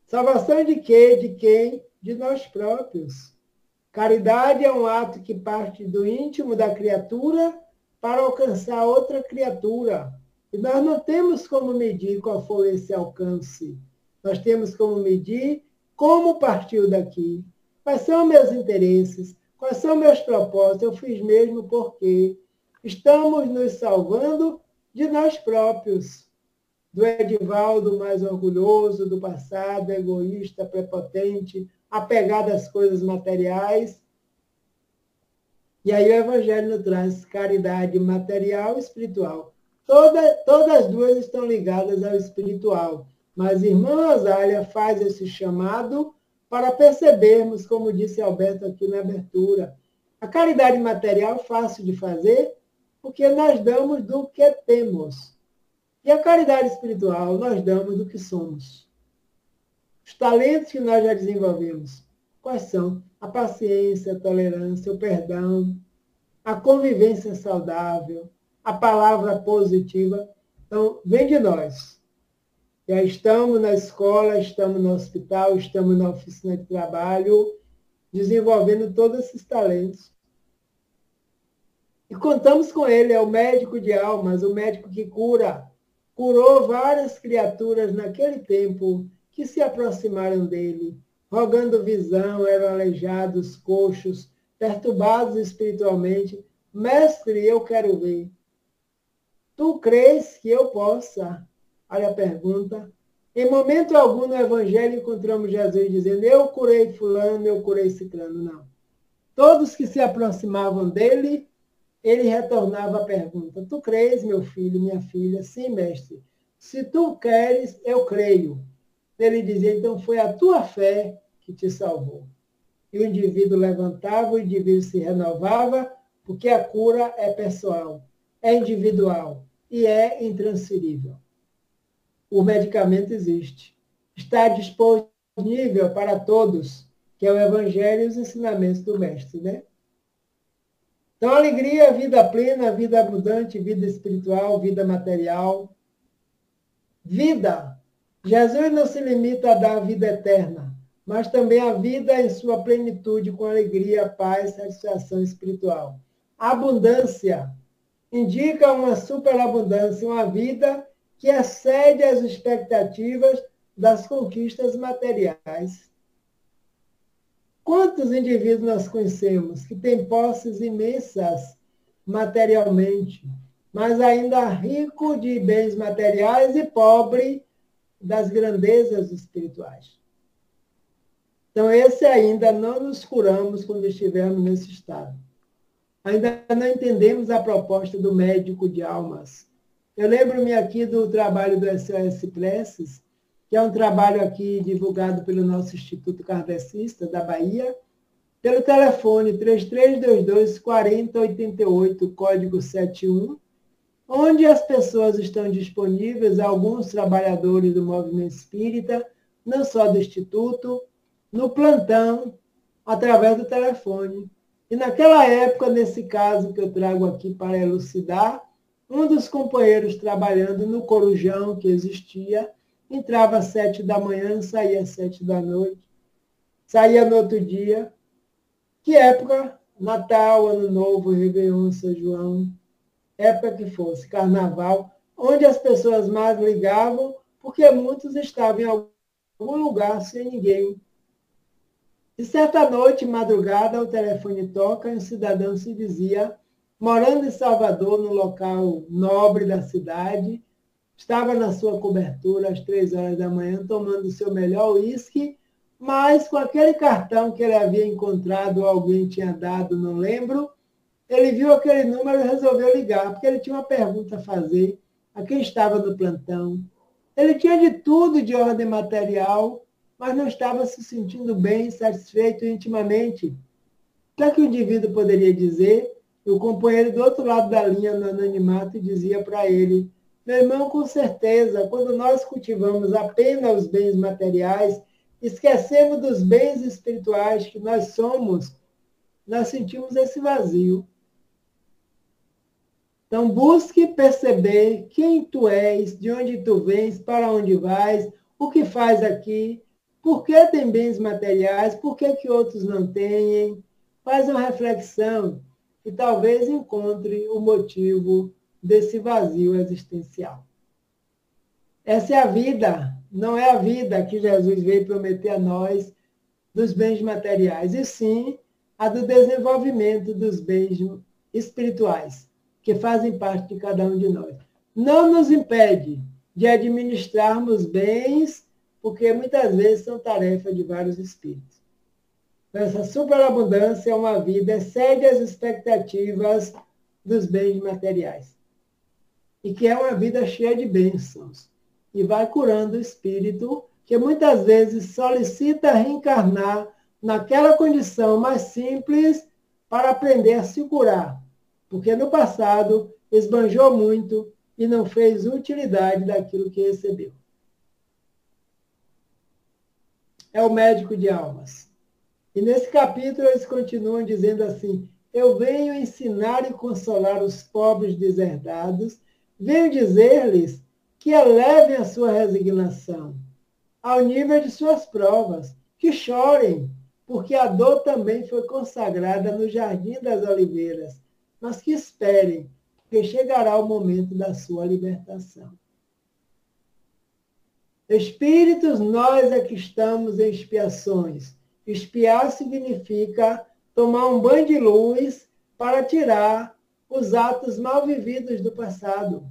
Salvação de quê? De quem? De nós próprios. Caridade é um ato que parte do íntimo da criatura para alcançar outra criatura. E nós não temos como medir qual foi esse alcance. Nós temos como medir como partiu daqui. Quais são meus interesses? Quais são meus propósitos? Eu fiz mesmo porque estamos nos salvando de nós próprios. Do Edivaldo mais orgulhoso, do passado, egoísta, prepotente, apegado às coisas materiais. E aí o Evangelho nos traz caridade material e espiritual. Todas as duas estão ligadas ao espiritual. Mas a irmã Rosália faz esse chamado para percebermos, como disse Alberto aqui na abertura, a caridade material é fácil de fazer porque nós damos do que temos. E a caridade espiritual nós damos do que somos. Os talentos que nós já desenvolvemos, quais são? A paciência, a tolerância, o perdão, a convivência saudável, a palavra positiva. Então, vem de nós. Já estamos na escola, estamos no hospital, estamos na oficina de trabalho, desenvolvendo todos esses talentos. E contamos com ele, é o médico de almas, o médico que cura. Curou várias criaturas naquele tempo que se aproximaram dele, rogando visão, eram aleijados, coxos, perturbados espiritualmente. Mestre, eu quero ver. Tu crês que eu possa? Olha a pergunta. Em momento algum no Evangelho encontramos Jesus dizendo, eu curei fulano, eu curei ciclano. Não. Todos que se aproximavam dele, ele retornava a pergunta, tu crês, meu filho, minha filha? Sim, mestre. Se tu queres, eu creio. Ele dizia, então foi a tua fé que te salvou. E o indivíduo levantava, o indivíduo se renovava, porque a cura é pessoal, é individual e é intransferível. O medicamento existe. Está disponível para todos, que é o Evangelho e os ensinamentos do Mestre, né? Então, alegria, vida plena, vida abundante, vida espiritual, vida material. Vida. Jesus não se limita a dar a vida eterna, mas também a vida em sua plenitude, com alegria, paz, satisfação espiritual. Abundância indica uma superabundância, uma vida que excede as expectativas das conquistas materiais. Quantos indivíduos nós conhecemos que têm posses imensas materialmente, mas ainda rico de bens materiais e pobre das grandezas espirituais? Então, esse ainda não nos curamos quando estivermos nesse estado. Ainda não entendemos a proposta do médico de almas. Eu lembro-me aqui do trabalho do SOS Preces, que é um trabalho aqui divulgado pelo nosso Instituto Kardecista da Bahia, pelo telefone 3322-4088, código 71, onde as pessoas estão disponíveis, alguns trabalhadores do movimento espírita, não só do Instituto, no plantão, através do telefone. E naquela época, nesse caso que eu trago aqui para elucidar, um dos companheiros trabalhando no Corujão que existia, entrava às 7 da manhã, saía às 7 da noite, saía no outro dia. Que época? Natal, Ano Novo, Réveillon, São João, época que fosse, Carnaval, onde as pessoas mais ligavam, porque muitos estavam em algum lugar sem ninguém. E certa noite, madrugada, o telefone toca e um cidadão se dizia, morando em Salvador, no local nobre da cidade, estava na sua cobertura às 3 horas da manhã, tomando o seu melhor uísque, mas com aquele cartão que ele havia encontrado, ou alguém tinha dado, não lembro, ele viu aquele número e resolveu ligar, porque ele tinha uma pergunta a fazer a quem estava no plantão. Ele tinha de tudo de ordem material, mas não estava se sentindo bem, satisfeito intimamente. O que é que o indivíduo poderia dizer? E o companheiro do outro lado da linha, no anonimato, dizia para ele, Meu irmão, com certeza, quando nós cultivamos apenas os bens materiais, esquecemos dos bens espirituais que nós somos, nós sentimos esse vazio. Então, busque perceber quem tu és, de onde tu vens, para onde vais, o que faz aqui, por que tem bens materiais, por que outros não têm. Faz uma reflexão e talvez encontre o motivo desse vazio existencial. Essa é a vida, não é a vida que Jesus veio prometer a nós dos bens materiais, e sim a do desenvolvimento dos bens espirituais, que fazem parte de cada um de nós. Não nos impede de administrarmos bens, porque muitas vezes são tarefa de vários espíritos. Essa superabundância é uma vida, excede as expectativas dos bens materiais. E que é uma vida cheia de bênçãos. E vai curando o espírito, que muitas vezes solicita reencarnar naquela condição mais simples para aprender a se curar. Porque no passado esbanjou muito e não fez utilidade daquilo que recebeu. É o médico de almas. E nesse capítulo eles continuam dizendo assim: eu venho ensinar e consolar os pobres deserdados, venho dizer-lhes que elevem a sua resignação ao nível de suas provas, que chorem, porque a dor também foi consagrada no jardim das oliveiras, mas que esperem, porque chegará o momento da sua libertação. Espíritos, nós é que estamos em expiações. Expiar significa tomar um banho de luz para tirar os atos mal vividos do passado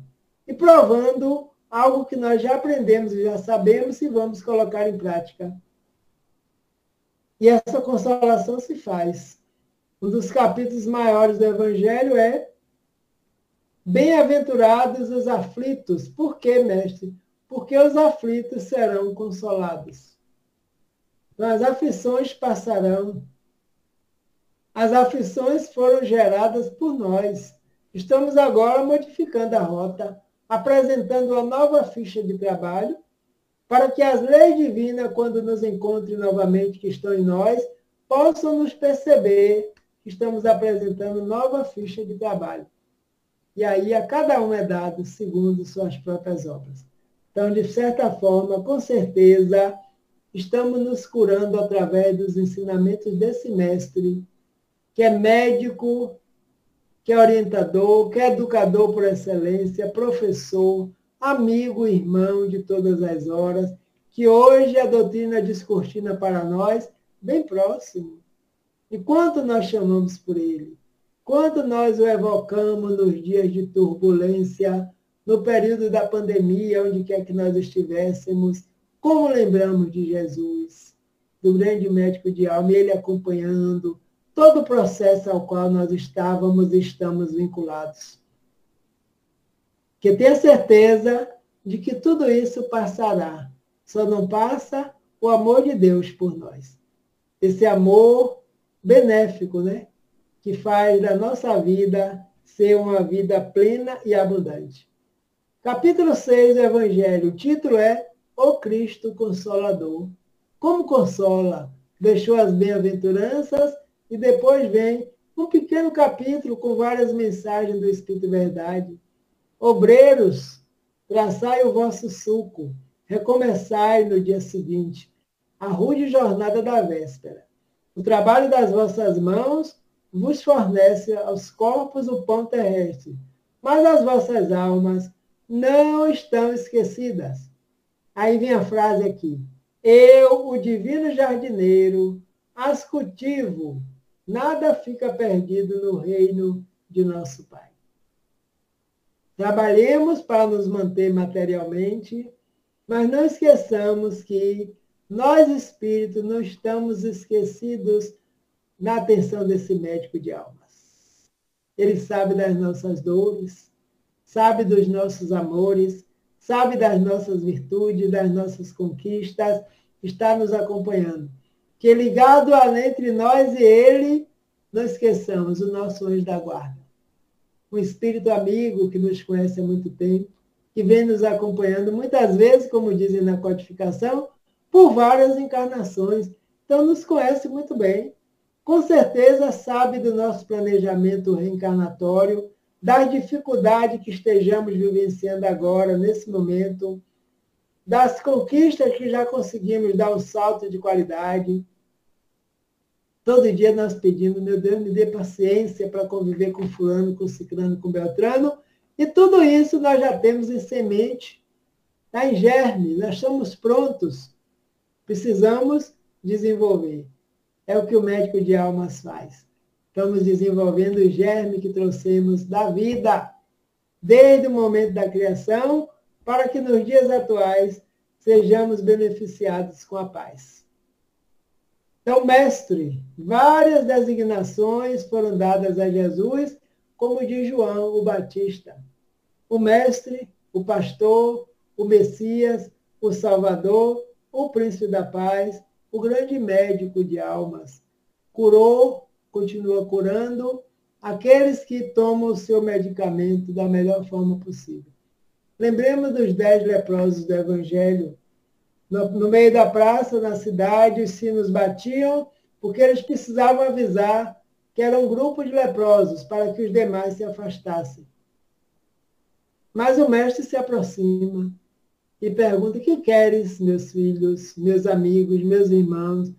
e provando algo que nós já aprendemos e já sabemos e vamos colocar em prática. E essa consolação se faz. Um dos capítulos maiores do Evangelho é: bem-aventurados os aflitos. Por quê, mestre? Porque os aflitos serão consolados. Então, as aflições passarão. As aflições foram geradas por nós. Estamos agora modificando a rota, apresentando uma nova ficha de trabalho, para que as leis divinas, quando nos encontrem novamente, que estão em nós, possam nos perceber que estamos apresentando nova ficha de trabalho. E aí a cada um é dado segundo suas próprias obras. Então, de certa forma, com certeza, estamos nos curando através dos ensinamentos desse mestre, que é médico, que é orientador, que é educador por excelência, professor, amigo, irmão de todas as horas, que hoje a doutrina descortina para nós, bem próximo. E quanto nós chamamos por ele? Quanto nós o evocamos nos dias de turbulência, no período da pandemia, onde quer que nós estivéssemos, como lembramos de Jesus, do grande médico de alma, ele acompanhando todo o processo ao qual nós estávamos e estamos vinculados. Que tenha certeza de que tudo isso passará. Só não passa o amor de Deus por nós. Esse amor benéfico, né? Que faz da nossa vida ser uma vida plena e abundante. Capítulo 6 do Evangelho, o título é O Cristo Consolador. Como consola? Deixou as bem-aventuranças e depois vem um pequeno capítulo com várias mensagens do Espírito Verdade. Obreiros, traçai o vosso sulco, recomeçai no dia seguinte, a rude jornada da véspera. O trabalho das vossas mãos vos fornece aos corpos o pão terrestre, mas as vossas almas não estão esquecidas. Aí vem a frase aqui: eu, o divino jardineiro, as cultivo, nada fica perdido no reino de nosso Pai. Trabalhemos para nos manter materialmente, mas não esqueçamos que nós, espíritos, não estamos esquecidos na atenção desse médico de almas. Ele sabe das nossas dores, sabe dos nossos amores, sabe das nossas virtudes, das nossas conquistas, está nos acompanhando. Que ligado entre nós e ele, não esqueçamos o nosso anjo da guarda. Um espírito amigo que nos conhece há muito tempo, que vem nos acompanhando, muitas vezes, como dizem na codificação, por várias encarnações. Então, nos conhece muito bem. Com certeza sabe do nosso planejamento reencarnatório, das dificuldades que estejamos vivenciando agora, nesse momento, das conquistas que já conseguimos dar um salto de qualidade. Todo dia nós pedimos, meu Deus, me dê paciência para conviver com fulano, com ciclano, com beltrano, e tudo isso nós já temos em semente, está em germe, nós estamos prontos, precisamos desenvolver. É o que o médico de almas faz. Estamos desenvolvendo o germe que trouxemos da vida, desde o momento da criação, para que nos dias atuais sejamos beneficiados com a paz. Então, mestre, várias designações foram dadas a Jesus, como de João o Batista. O mestre, o pastor, o Messias, o Salvador, o príncipe da paz, o grande médico de almas. Curou, continua curando aqueles que tomam o seu medicamento da melhor forma possível. Lembremos dos 10 leprosos do Evangelho. No meio da praça, na cidade, os sinos batiam, porque eles precisavam avisar que era um grupo de leprosos, para que os demais se afastassem. Mas o mestre se aproxima e pergunta: que queres, meus filhos, meus amigos, meus irmãos?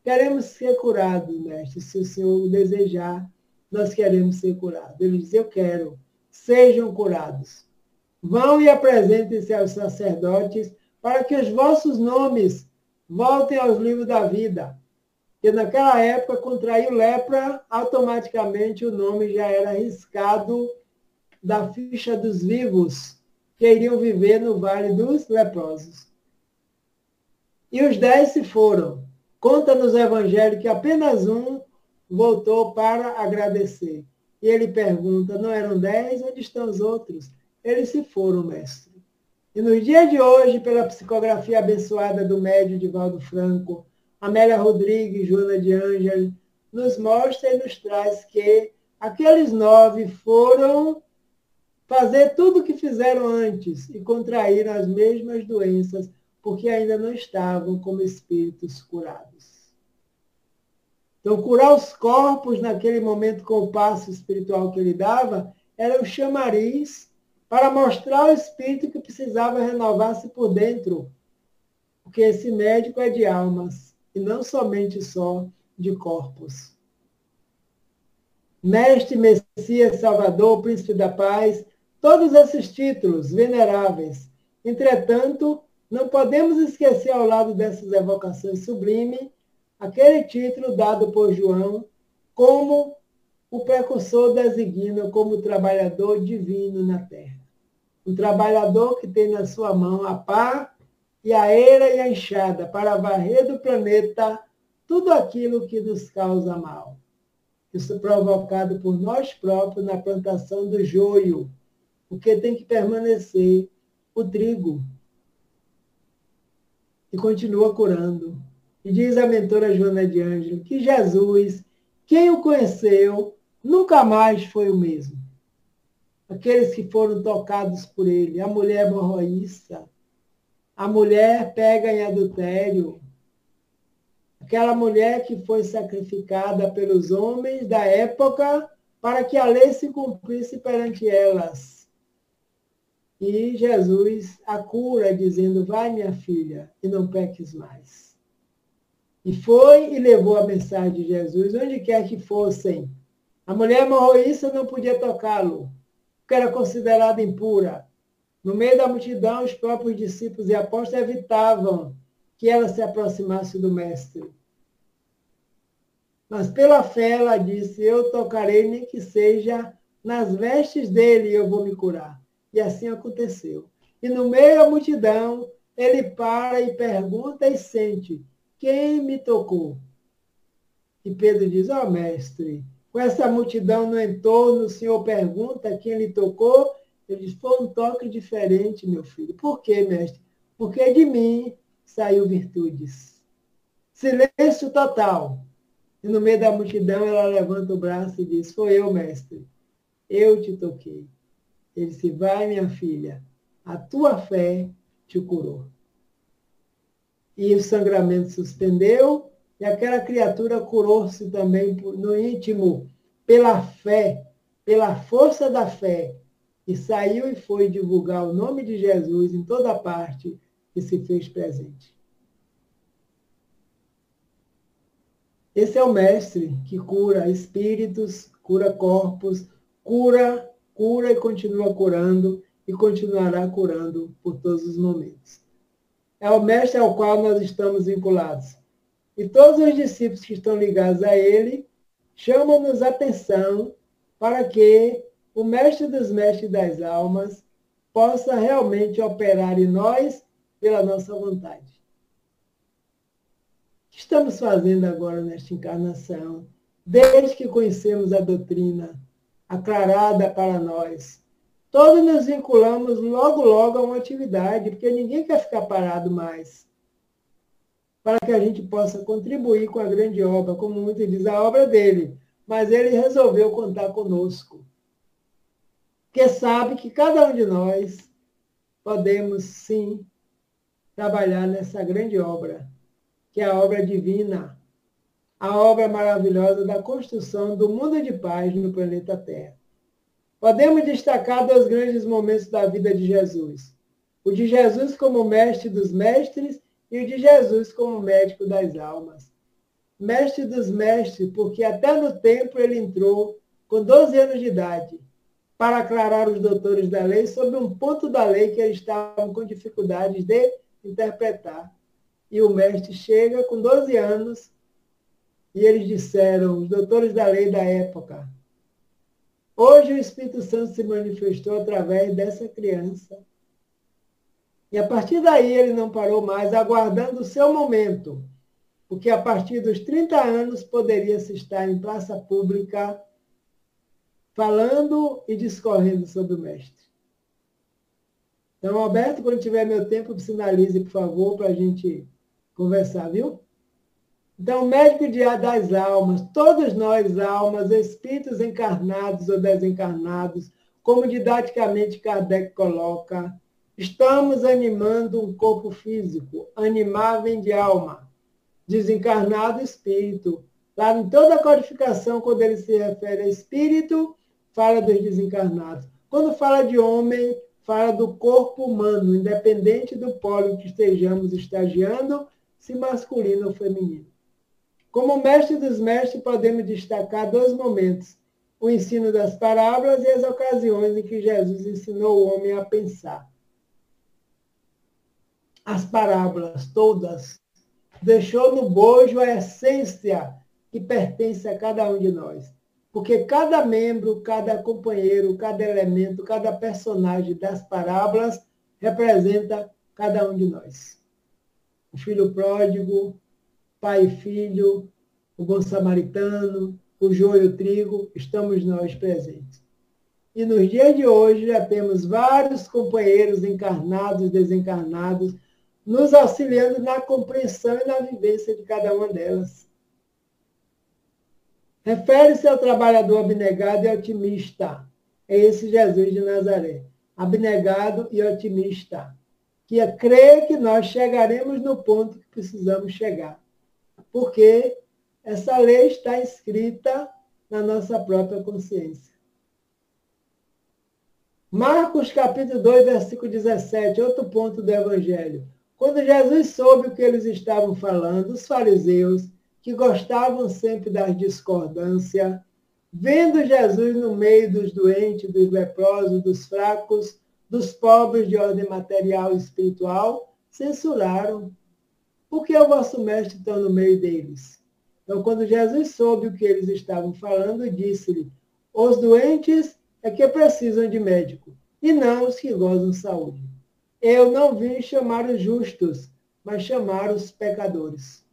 Queremos ser curados, mestre. Se o Senhor o desejar, nós queremos ser curados. Ele diz: eu quero. Sejam curados. Vão e apresentem-se aos sacerdotes para que os vossos nomes voltem aos livros da vida. Porque naquela época, contraiu lepra, automaticamente o nome já era riscado da ficha dos vivos que iriam viver no Vale dos Leprosos. E os 10 se foram. Conta nos evangelhos que apenas um voltou para agradecer. E ele pergunta: não eram 10? Onde estão os outros? Eles se foram, mestre. E no dia de hoje, pela psicografia abençoada do médium Divaldo Franco, Amélia Rodrigues, Joana de Ângelo, nos mostra e nos traz que aqueles 9 foram fazer tudo o que fizeram antes e contraíram as mesmas doenças, porque ainda não estavam como espíritos curados. Então, curar os corpos naquele momento com o passo espiritual que ele dava era o chamariz para mostrar ao espírito que precisava renovar-se por dentro, porque esse médico é de almas e não somente só de corpos. Mestre, Messias, Salvador, Príncipe da Paz, todos esses títulos veneráveis. Entretanto, não podemos esquecer, ao lado dessas evocações sublimes, aquele título dado por João como o precursor designa como trabalhador divino na terra. Um trabalhador que tem na sua mão a pá e a eira e a enxada para varrer do planeta tudo aquilo que nos causa mal. Isso é provocado por nós próprios na plantação do joio, porque tem que permanecer o trigo. E continua curando. E diz a mentora Joana de Ângelo que Jesus, quem o conheceu, nunca mais foi o mesmo. Aqueles que foram tocados por ele, a mulher hemorroísta, a mulher pega em adultério, aquela mulher que foi sacrificada pelos homens da época para que a lei se cumprisse perante elas. E Jesus a cura, dizendo: vai, minha filha, e não peques mais. E foi e levou a mensagem de Jesus, onde quer que fossem. A mulher hemorroísta não podia tocá-lo, porque era considerada impura. No meio da multidão, os próprios discípulos e apóstolos evitavam que ela se aproximasse do Mestre. Mas pela fé ela disse: eu tocarei, nem que seja nas vestes dele, e eu vou me curar. E assim aconteceu. E no meio da multidão, ele para e pergunta e sente: quem me tocou? E Pedro diz: ó mestre, com essa multidão no entorno, o senhor pergunta quem lhe tocou? Ele diz: foi um toque diferente, meu filho. Por quê, mestre? Porque de mim saiu virtudes. Silêncio total. E no meio da multidão ela levanta o braço e diz: foi eu, mestre. Eu te toquei. Ele disse: vai, minha filha, a tua fé te curou. E o sangramento suspendeu, e aquela criatura curou-se também no íntimo, pela fé, pela força da fé, e saiu e foi divulgar o nome de Jesus em toda parte e se fez presente. Esse é o mestre que cura espíritos, cura corpos, cura e continua curando e continuará curando por todos os momentos. É o mestre ao qual nós estamos vinculados. E todos os discípulos que estão ligados a ele chamam-nos a atenção para que o mestre dos mestres das almas possa realmente operar em nós pela nossa vontade. O que estamos fazendo agora nesta encarnação, desde que conhecemos a doutrina aclarada para nós? Todos nos vinculamos logo a uma atividade, porque ninguém quer ficar parado mais, para que a gente possa contribuir com a grande obra, como muitos dizem, a obra dele, mas ele resolveu contar conosco, porque sabe que cada um de nós podemos, sim, trabalhar nessa grande obra, que é a obra divina, a obra maravilhosa da construção do mundo de paz no planeta Terra. Podemos destacar 2 grandes momentos da vida de Jesus. O de Jesus como mestre dos mestres e o de Jesus como médico das almas. Mestre dos mestres, porque até no templo ele entrou com 12 anos de idade, para aclarar os doutores da lei sobre um ponto da lei que eles estavam com dificuldades de interpretar. E o mestre chega com 12 anos e eles disseram, os doutores da lei da época, hoje o Espírito Santo se manifestou através dessa criança. E a partir daí ele não parou mais, aguardando o seu momento, porque a partir dos 30 anos poderia-se estar em praça pública falando e discorrendo sobre o mestre. Então, Alberto, quando tiver meu tempo, sinalize, por favor, para a gente conversar, viu? Então, médico das almas, todos nós, almas, espíritos encarnados ou desencarnados, como didaticamente Kardec coloca, estamos animando um corpo físico, animar vem de alma, desencarnado espírito. Lá em toda a codificação, quando ele se refere a espírito, fala dos desencarnados. Quando fala de homem, fala do corpo humano, independente do polo que estejamos estagiando, se masculino ou feminino. Como mestre dos mestres, podemos destacar 2 momentos: o ensino das parábolas e as ocasiões em que Jesus ensinou o homem a pensar. As parábolas, todas, deixou no bojo a essência que pertence a cada um de nós. Porque cada membro, cada companheiro, cada elemento, cada personagem das parábolas representa cada um de nós. O filho pródigo, pai e filho, o bom samaritano, o joio e o trigo, estamos nós presentes. E nos dias de hoje já temos vários companheiros encarnados, desencarnados, nos auxiliando na compreensão e na vivência de cada uma delas. Refere-se ao trabalhador abnegado e otimista. É esse Jesus de Nazaré. Abnegado e otimista. Que crê que nós chegaremos no ponto que precisamos chegar. Porque essa lei está escrita na nossa própria consciência. Marcos capítulo 2, versículo 17, outro ponto do Evangelho. Quando Jesus soube o que eles estavam falando, os fariseus, que gostavam sempre das discordâncias, vendo Jesus no meio dos doentes, dos leprosos, dos fracos, dos pobres de ordem material e espiritual, censuraram. Por que o vosso mestre está no meio deles? Então, quando Jesus soube o que eles estavam falando, disse-lhe, os doentes é que precisam de médico, e não os que gozam de saúde. Eu não vim chamar os justos, mas chamar os pecadores.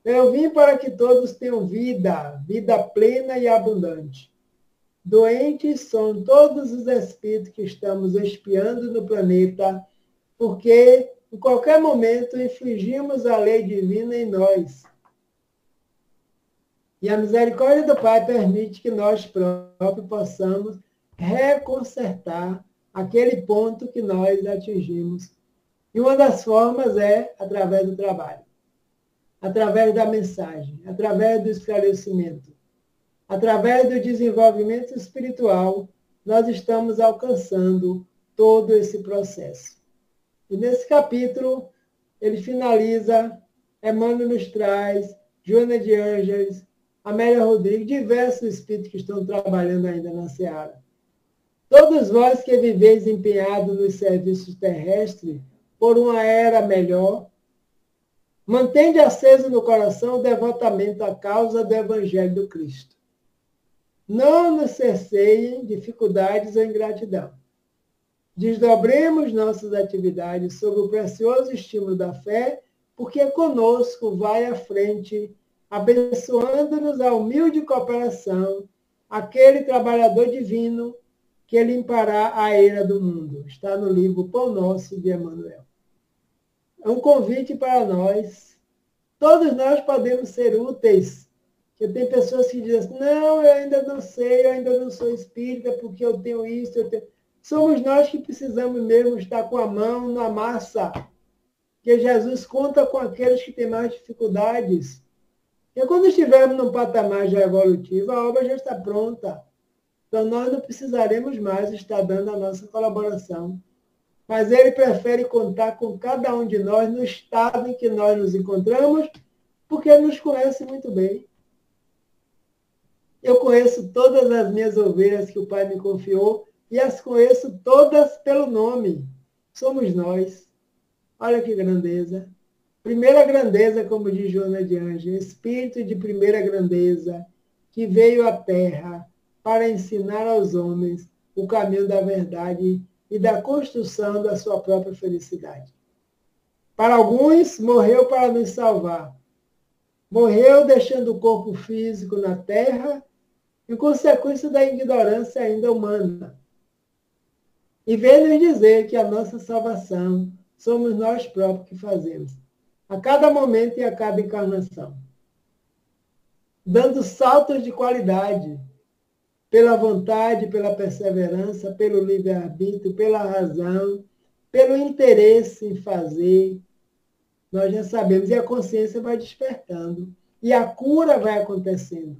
Eu vim para que todos tenham vida, vida plena e abundante. Doentes são todos os espíritos que estamos espiando no planeta, porque em qualquer momento infringimos a lei divina em nós. E a misericórdia do Pai permite que nós próprios possamos reconsertar aquele ponto que nós atingimos. E uma das formas é através do trabalho, através da mensagem, através do esclarecimento, através do desenvolvimento espiritual, nós estamos alcançando todo esse processo. E nesse capítulo, ele finaliza, Emmanuel nos traz, Joana de Ângeles, Amélia Rodrigues, diversos espíritos que estão trabalhando ainda na Seara. Todos vós que viveis empenhados nos serviços terrestres por uma era melhor, mantende aceso no coração o devotamento à causa do Evangelho do Cristo. Não nos cerceiem dificuldades ou ingratidão. Desdobremos nossas atividades sob o precioso estímulo da fé, porque conosco vai à frente, abençoando-nos a humilde cooperação, aquele trabalhador divino que limpará a eira do mundo. Está no livro Pão Nosso, de Emmanuel. É um convite para nós. Todos nós podemos ser úteis. Porque tem pessoas que dizem assim, não, eu ainda não sei, eu ainda não sou espírita, porque eu tenho isso, eu tenho... Somos nós que precisamos mesmo estar com a mão na massa. Porque Jesus conta com aqueles que têm mais dificuldades. E quando estivermos num patamar já evolutivo, a obra já está pronta. Então, nós não precisaremos mais estar dando a nossa colaboração. Mas ele prefere contar com cada um de nós no estado em que nós nos encontramos, porque ele nos conhece muito bem. Eu conheço todas as minhas ovelhas que o Pai me confiou e as conheço todas pelo nome. Somos nós. Olha que grandeza. Primeira grandeza, como diz Joana de Ângeles, espírito de primeira grandeza, que veio à Terra para ensinar aos homens o caminho da verdade e da construção da sua própria felicidade. Para alguns, morreu para nos salvar. Morreu deixando o corpo físico na Terra, em consequência da ignorância ainda humana. E veio nos dizer que a nossa salvação somos nós próprios que fazemos, a cada momento e a cada encarnação. Dando saltos de qualidade, pela vontade, pela perseverança, pelo livre-arbítrio, pela razão, pelo interesse em fazer. Nós já sabemos, e a consciência vai despertando, e a cura vai acontecendo.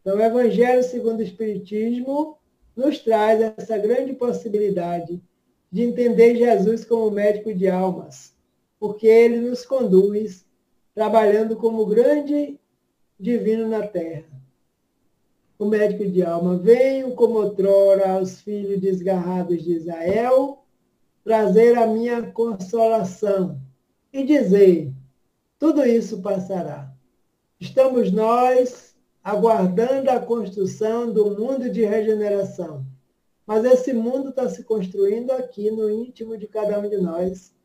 Então, o Evangelho segundo o Espiritismo nos traz essa grande possibilidade de entender Jesus como médico de almas, porque ele nos conduz trabalhando como grande divino na Terra. O médico de alma, venho como outrora aos filhos desgarrados de Israel, trazer a minha consolação e dizer, tudo isso passará. Estamos nós aguardando a construção do mundo de regeneração. Mas esse mundo está se construindo aqui no íntimo de cada um de nós.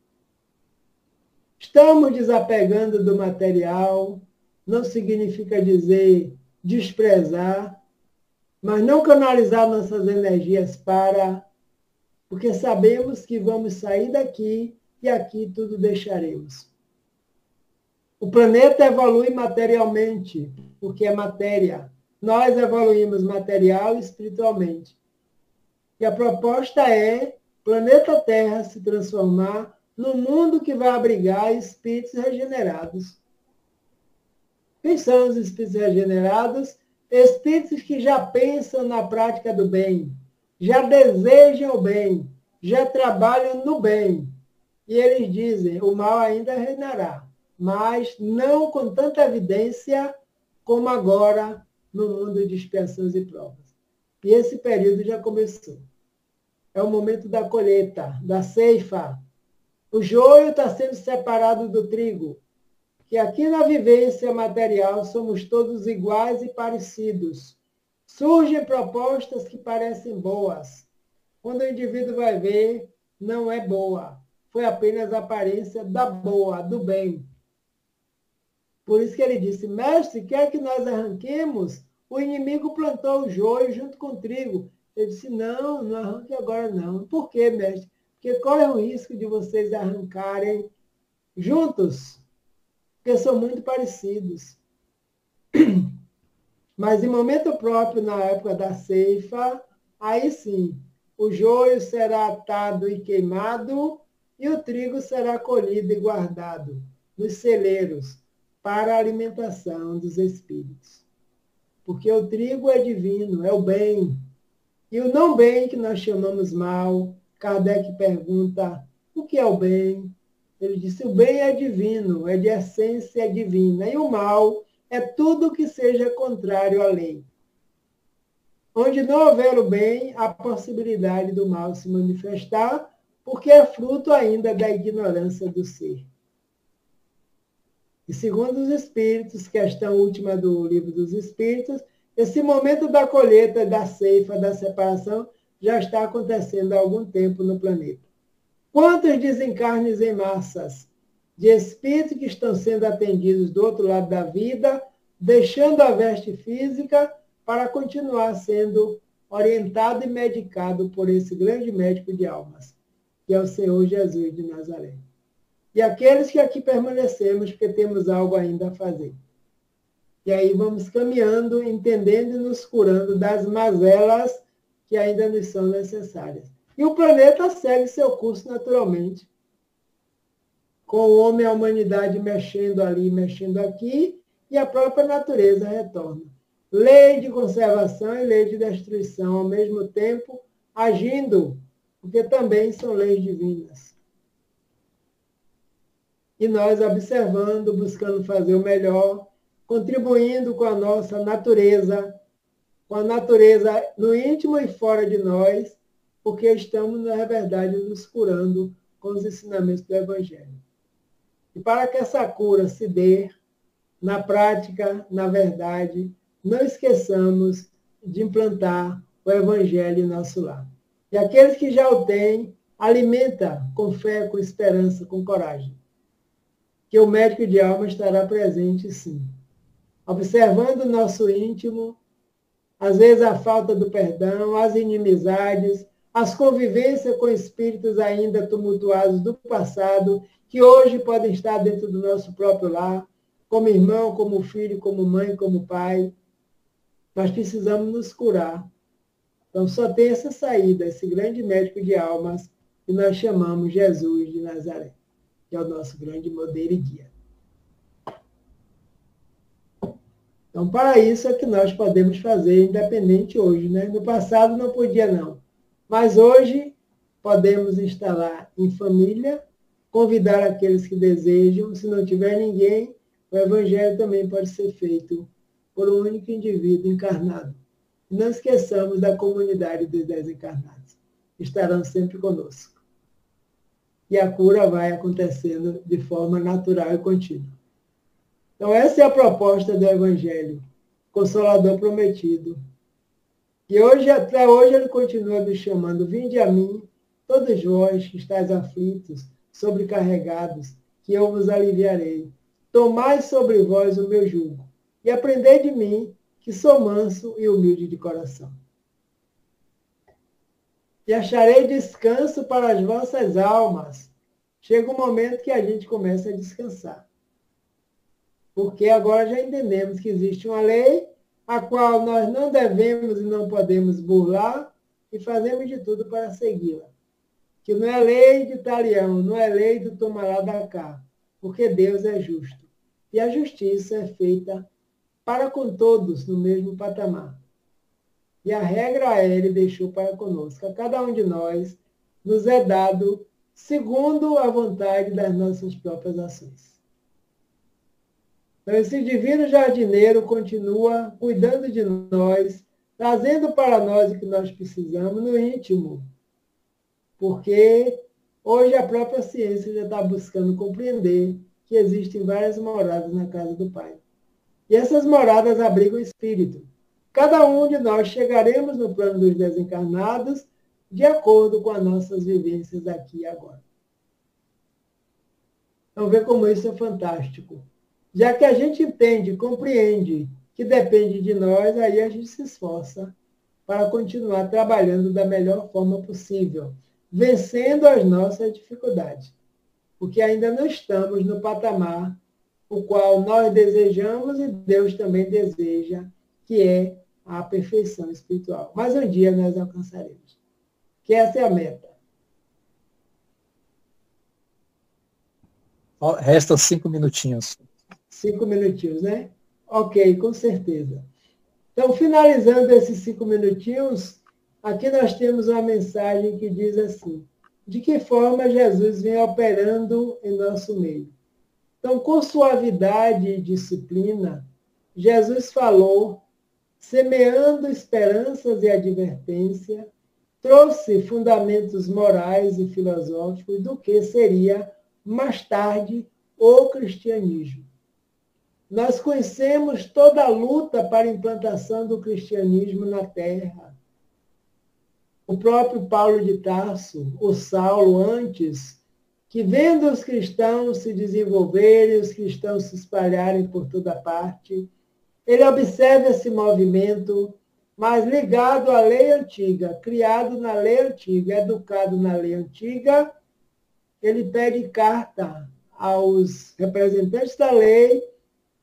Estamos desapegando do material, não significa dizer desprezar, mas não canalizar nossas energias para, porque sabemos que vamos sair daqui e aqui tudo deixaremos. O planeta evolui materialmente, porque é matéria. Nós evoluímos material e espiritualmente. E a proposta é planeta Terra se transformar num mundo que vai abrigar espíritos regenerados. Quem são os espíritos regenerados? Espíritos que já pensam na prática do bem, já desejam o bem, já trabalham no bem. E eles dizem, o mal ainda reinará, mas não com tanta evidência como agora no mundo de expiações e provas. E esse período já começou. É o momento da colheita, da ceifa. O joio está sendo separado do trigo. Que aqui na vivência material somos todos iguais e parecidos. Surgem propostas que parecem boas. Quando o indivíduo vai ver, não é boa. Foi apenas a aparência da boa, do bem. Por isso que ele disse, mestre, quer que nós arranquemos? O inimigo plantou o joio junto com o trigo. Ele disse, não, não arranque agora não. Por quê, mestre? Porque corre o risco de vocês arrancarem juntos, porque são muito parecidos. Mas em momento próprio, na época da ceifa, aí sim, o joio será atado e queimado, e o trigo será colhido e guardado nos celeiros para a alimentação dos espíritos. Porque o trigo é divino, é o bem. E o não bem, que nós chamamos mal, Kardec pergunta, o que é o bem? Ele disse, o bem é divino, é de essência divina, e o mal é tudo que seja contrário à lei. Onde não houver o bem, há possibilidade do mal se manifestar, porque é fruto ainda da ignorância do ser. E segundo os Espíritos, questão última do Livro dos Espíritos, esse momento da colheita, da ceifa, da separação, já está acontecendo há algum tempo no planeta. Quantos desencarnes em massas de espíritos que estão sendo atendidos do outro lado da vida, deixando a veste física para continuar sendo orientado e medicado por esse grande médico de almas, que é o Senhor Jesus de Nazaré. E aqueles que aqui permanecemos, porque temos algo ainda a fazer. E aí vamos caminhando, entendendo e nos curando das mazelas que ainda nos são necessárias. E o planeta segue seu curso naturalmente, com o homem e a humanidade mexendo ali, mexendo aqui, e a própria natureza retorna. Lei de conservação e lei de destruição, ao mesmo tempo, agindo, porque também são leis divinas. E nós observando, buscando fazer o melhor, contribuindo com a nossa natureza, com a natureza no íntimo e fora de nós, porque estamos, na verdade, nos curando com os ensinamentos do Evangelho. E para que essa cura se dê, na prática, na verdade, não esqueçamos de implantar o Evangelho em nosso lar. E aqueles que já o têm, alimenta com fé, com esperança, com coragem. Que o médico de alma estará presente, sim. Observando o nosso íntimo, às vezes a falta do perdão, as inimizades, as convivências com espíritos ainda tumultuados do passado, que hoje podem estar dentro do nosso próprio lar, como irmão, como filho, como mãe, como pai. Nós precisamos nos curar. Então só tem essa saída, esse grande médico de almas, que nós chamamos Jesus de Nazaré, que é o nosso grande modelo e guia. Então, para isso é que nós podemos fazer independente hoje, né? No passado não podia, não. Mas hoje podemos instalar em família, convidar aqueles que desejam. Se não tiver ninguém, o Evangelho também pode ser feito por um único indivíduo encarnado. Não esqueçamos da comunidade dos desencarnados. Estarão sempre conosco. E a cura vai acontecendo de forma natural e contínua. Então, essa é a proposta do Evangelho, Consolador prometido. E hoje, até hoje, ele continua nos chamando, vinde a mim, todos vós que estáis aflitos, sobrecarregados, que eu vos aliviarei. Tomai sobre vós o meu jugo, e aprendei de mim, que sou manso e humilde de coração. E acharei descanso para as vossas almas. Chega um momento que a gente começa a descansar. Porque agora já entendemos que existe uma lei a qual nós não devemos e não podemos burlar e fazemos de tudo para segui-la. Que não é lei de Talião, não é lei do tomará da cá, porque Deus é justo. E a justiça é feita para com todos no mesmo patamar. E a regra ele deixou para conosco. A cada um de nós nos é dado segundo a vontade das nossas próprias ações. Então, esse divino jardineiro continua cuidando de nós, trazendo para nós o que nós precisamos no íntimo. Porque hoje a própria ciência já está buscando compreender que existem várias moradas na casa do Pai. E essas moradas abrigam o espírito. Cada um de nós chegaremos no plano dos desencarnados de acordo com as nossas vivências aqui e agora. Então, vê como isso é fantástico. Já que a gente entende, compreende que depende de nós, aí a gente se esforça para continuar trabalhando da melhor forma possível, vencendo as nossas dificuldades, porque ainda não estamos no patamar o qual nós desejamos e Deus também deseja, que é a perfeição espiritual. Mas um dia nós alcançaremos. que essa é a meta. Restam 5 minutinhos. 5 minutinhos, né? Ok, com certeza. Então, finalizando esses 5 minutinhos, aqui nós temos uma mensagem que diz assim: de que forma Jesus vem operando em nosso meio. Então, com suavidade e disciplina, Jesus falou, semeando esperanças e advertência, trouxe fundamentos morais e filosóficos do que seria, mais tarde, o cristianismo. Nós conhecemos toda a luta para a implantação do cristianismo na Terra. O próprio Paulo de Tarso, o Saulo, antes, que vendo os cristãos se desenvolverem, os cristãos se espalharem por toda parte, ele observa esse movimento, mas ligado à lei antiga, criado na lei antiga, educado na lei antiga, ele pede carta aos representantes da lei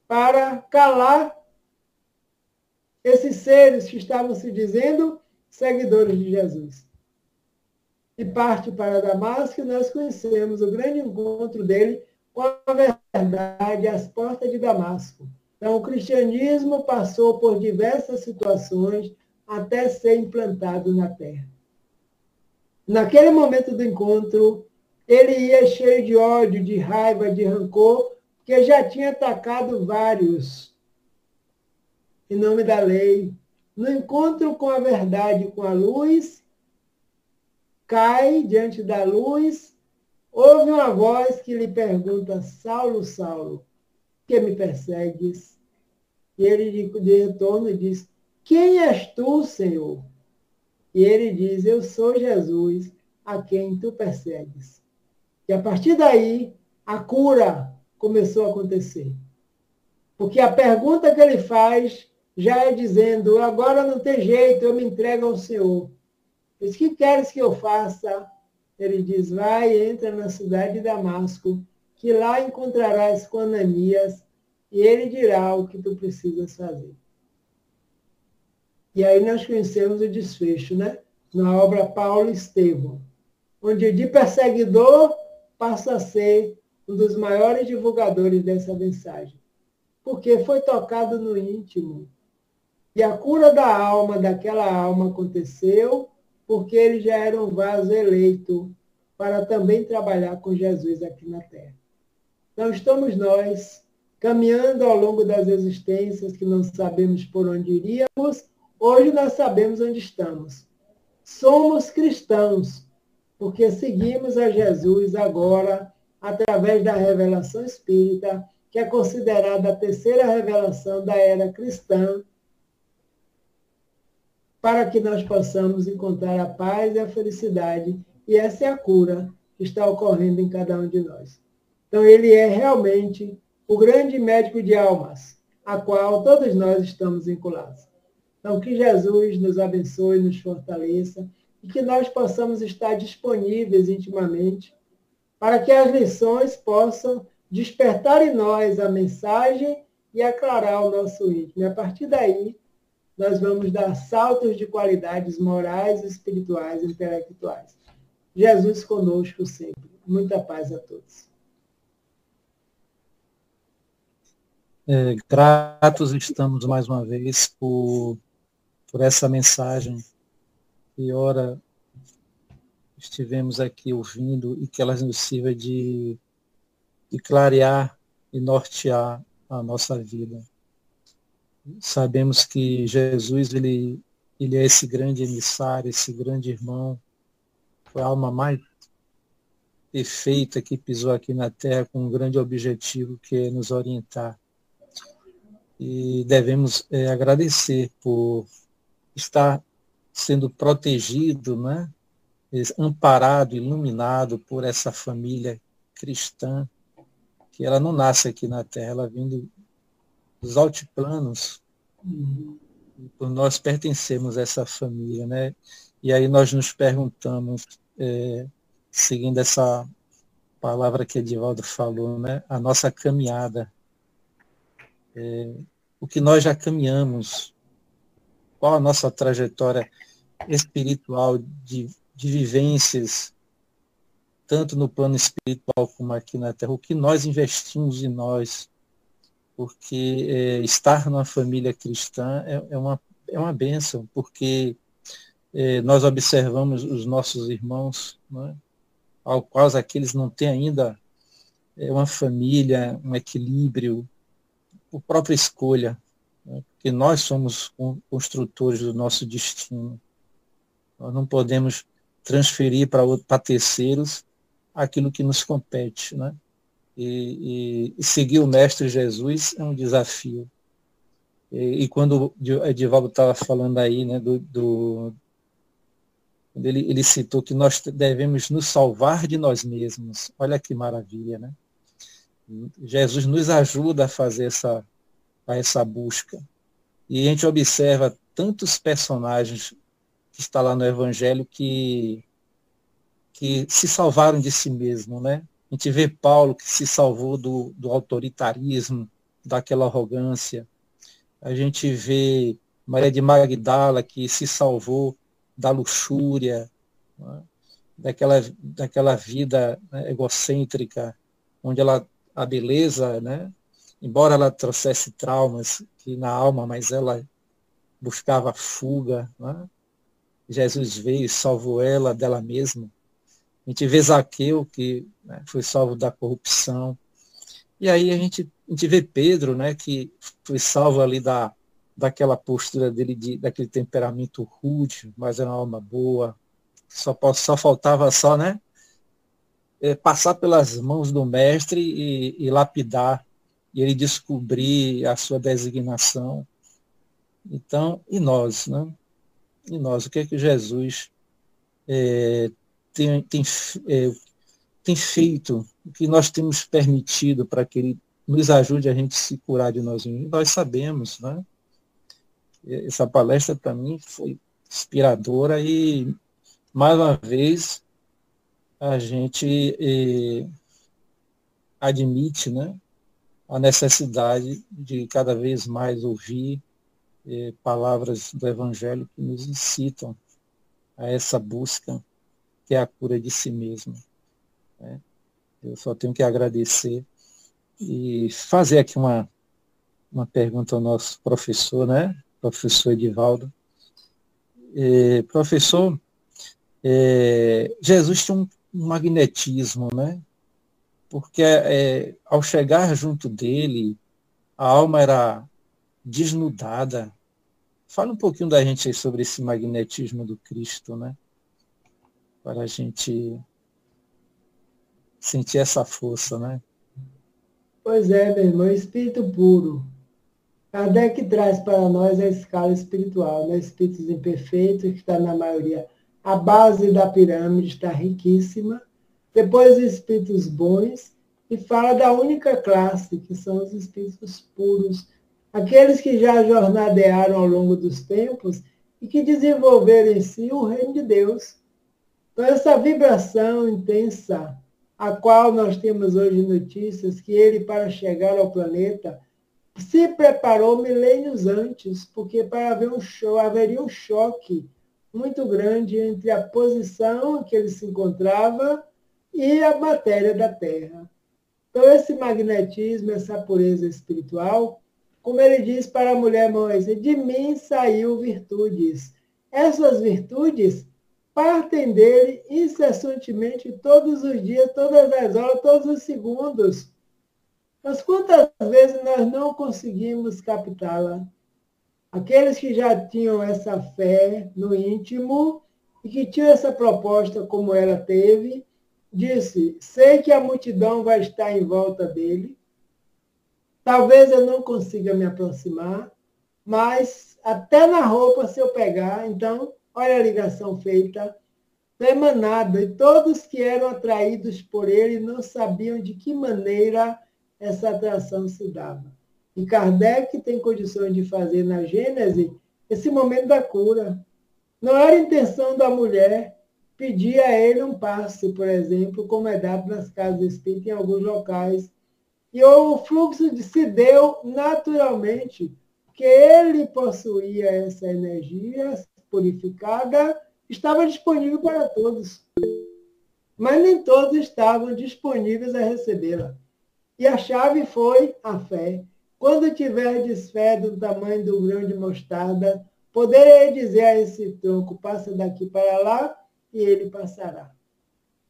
para calar esses seres que estavam se dizendo seguidores de Jesus. E parte para Damasco, e nós conhecemos o grande encontro dele com a verdade às portas de Damasco. Então, o cristianismo passou por diversas situações até ser implantado na terra. Naquele momento do encontro, ele ia cheio de ódio, de raiva, de rancor, que já tinha atacado vários em nome da lei. No encontro com a verdade, com a luz, cai diante da luz, ouve uma voz que lhe pergunta: Saulo, Saulo, que me persegues? E ele de retorno diz: quem és tu, Senhor? E ele diz: eu sou Jesus, a quem tu persegues. E a partir daí, a cura começou a acontecer. Porque a pergunta que ele faz já é dizendo: agora não tem jeito, eu me entrego ao Senhor. Diz: que queres que eu faça? Ele diz: vai, entra na cidade de Damasco, que lá encontrarás com Ananias, e ele dirá o que tu precisas fazer. E aí nós conhecemos o desfecho, né? Na obra Paulo e Estevão, onde de perseguidor passa a ser um dos maiores divulgadores dessa mensagem. Porque foi tocado no íntimo. E a cura da alma, daquela alma, aconteceu porque ele já era um vaso eleito para também trabalhar com Jesus aqui na Terra. Então, estamos nós caminhando ao longo das existências que não sabemos por onde iríamos, hoje nós sabemos onde estamos. Somos cristãos, porque seguimos a Jesus agora através da revelação espírita, que é considerada a terceira revelação da era cristã, para que nós possamos encontrar a paz e a felicidade. E essa é a cura que está ocorrendo em cada um de nós. Então, ele é realmente o grande médico de almas, a qual todos nós estamos vinculados. Então, que Jesus nos abençoe, nos fortaleça, e que nós possamos estar disponíveis intimamente para que as lições possam despertar em nós a mensagem e aclarar o nosso íntimo. E a partir daí, nós vamos dar saltos de qualidades morais, espirituais e intelectuais. Jesus conosco sempre. Muita paz a todos. Gratos estamos mais uma vez por essa mensagem que ora estivemos aqui ouvindo e que ela nos sirva de clarear e nortear a nossa vida. Sabemos que Jesus, ele é esse grande emissário, esse grande irmão, foi a alma mais perfeita que pisou aqui na Terra com um grande objetivo, que é nos orientar. E devemos agradecer por estar sendo protegido, né? Amparado, iluminado por essa família cristã, que ela não nasce aqui na Terra, ela vem dos altiplanos, e por nós pertencemos a essa família, né? E aí nós nos perguntamos, seguindo essa palavra que Edivaldo falou, né? A nossa caminhada, o que nós já caminhamos, qual a nossa trajetória espiritual de de vivências, tanto no plano espiritual como aqui na Terra, o que nós investimos em nós, porque estar numa família cristã é uma bênção, porque nós observamos os nossos irmãos, né, ao quais aqueles não têm ainda uma família, um equilíbrio, por própria escolha, né, porque nós somos construtores do nosso destino. Nós não podemos transferir para terceiros aquilo que nos compete, né? E seguir o Mestre Jesus é um desafio. E quando o Edivaldo estava falando aí, né, ele citou que nós devemos nos salvar de nós mesmos. Olha que maravilha, né? Jesus nos ajuda a fazer essa busca. E a gente observa tantos personagens que está lá no Evangelho que se salvaram de si mesmo, né? A gente vê Paulo que se salvou do autoritarismo, daquela arrogância. A gente vê Maria de Magdala que se salvou da luxúria, né? daquela vida, né, egocêntrica, onde a beleza, né, embora ela trouxesse traumas na alma, mas ela buscava fuga, né? Jesus veio e salvou ela dela mesma. A gente vê Zaqueu, que, né, foi salvo da corrupção. E aí a gente vê Pedro, né, que foi salvo ali daquela postura dele, daquele temperamento rude, mas era uma alma boa. Só faltava né, passar pelas mãos do mestre e lapidar, e ele descobrir a sua designação. Então, e nós, né? E nós, o que é que Jesus tem feito, o que nós temos permitido para que ele nos ajude a gente se curar de nós mesmos? Nós sabemos, né? Essa palestra para mim foi inspiradora e, mais uma vez, a gente admite, né, a necessidade de cada vez mais ouvir palavras do Evangelho que nos incitam a essa busca, que é a cura de si mesmo, né? Eu só tenho que agradecer e fazer aqui uma pergunta ao nosso professor, né? Professor Edivaldo. Professor, Jesus tinha um magnetismo, né? Porque ao chegar junto dele, a alma era desnudada. Fala um pouquinho da gente aí sobre esse magnetismo do Cristo, né? Para a gente sentir essa força, né? Pois é, meu irmão, espírito puro. Kardec traz para nós a escala espiritual, né? Espíritos imperfeitos, que está na maioria. A base da pirâmide está riquíssima. Depois, os espíritos bons, e fala da única classe, que são os espíritos puros, aqueles que já jornadearam ao longo dos tempos e que desenvolveram em si o reino de Deus. Então, essa vibração intensa, a qual nós temos hoje notícias, que ele, para chegar ao planeta, se preparou milênios antes, porque para haver haveria um choque muito grande entre a posição em que ele se encontrava e a matéria da Terra. Então, esse magnetismo, essa pureza espiritual, como ele diz para a mulher Moisés, de mim saiu virtudes. Essas virtudes partem dele incessantemente, todos os dias, todas as horas, todos os segundos. Mas quantas vezes nós não conseguimos captá-la? Aqueles que já tinham essa fé no íntimo e que tinham essa proposta como ela teve, disse, sei que a multidão vai estar em volta dele, talvez eu não consiga me aproximar, mas até na roupa se eu pegar, então, olha a ligação feita, emanada, e todos que eram atraídos por ele não sabiam de que maneira essa atração se dava. E Kardec tem condições de fazer na Gênese esse momento da cura. Não era intenção da mulher pedir a ele um passe, por exemplo, como é dado nas casas espíritas em alguns locais. E o fluxo se deu naturalmente, porque ele possuía essa energia purificada estava disponível para todos. Mas nem todos estavam disponíveis a recebê-la. E a chave foi a fé. Quando tiverdes fé do tamanho do grão de mostarda, poderei dizer a esse tronco, passa daqui para lá, e ele passará.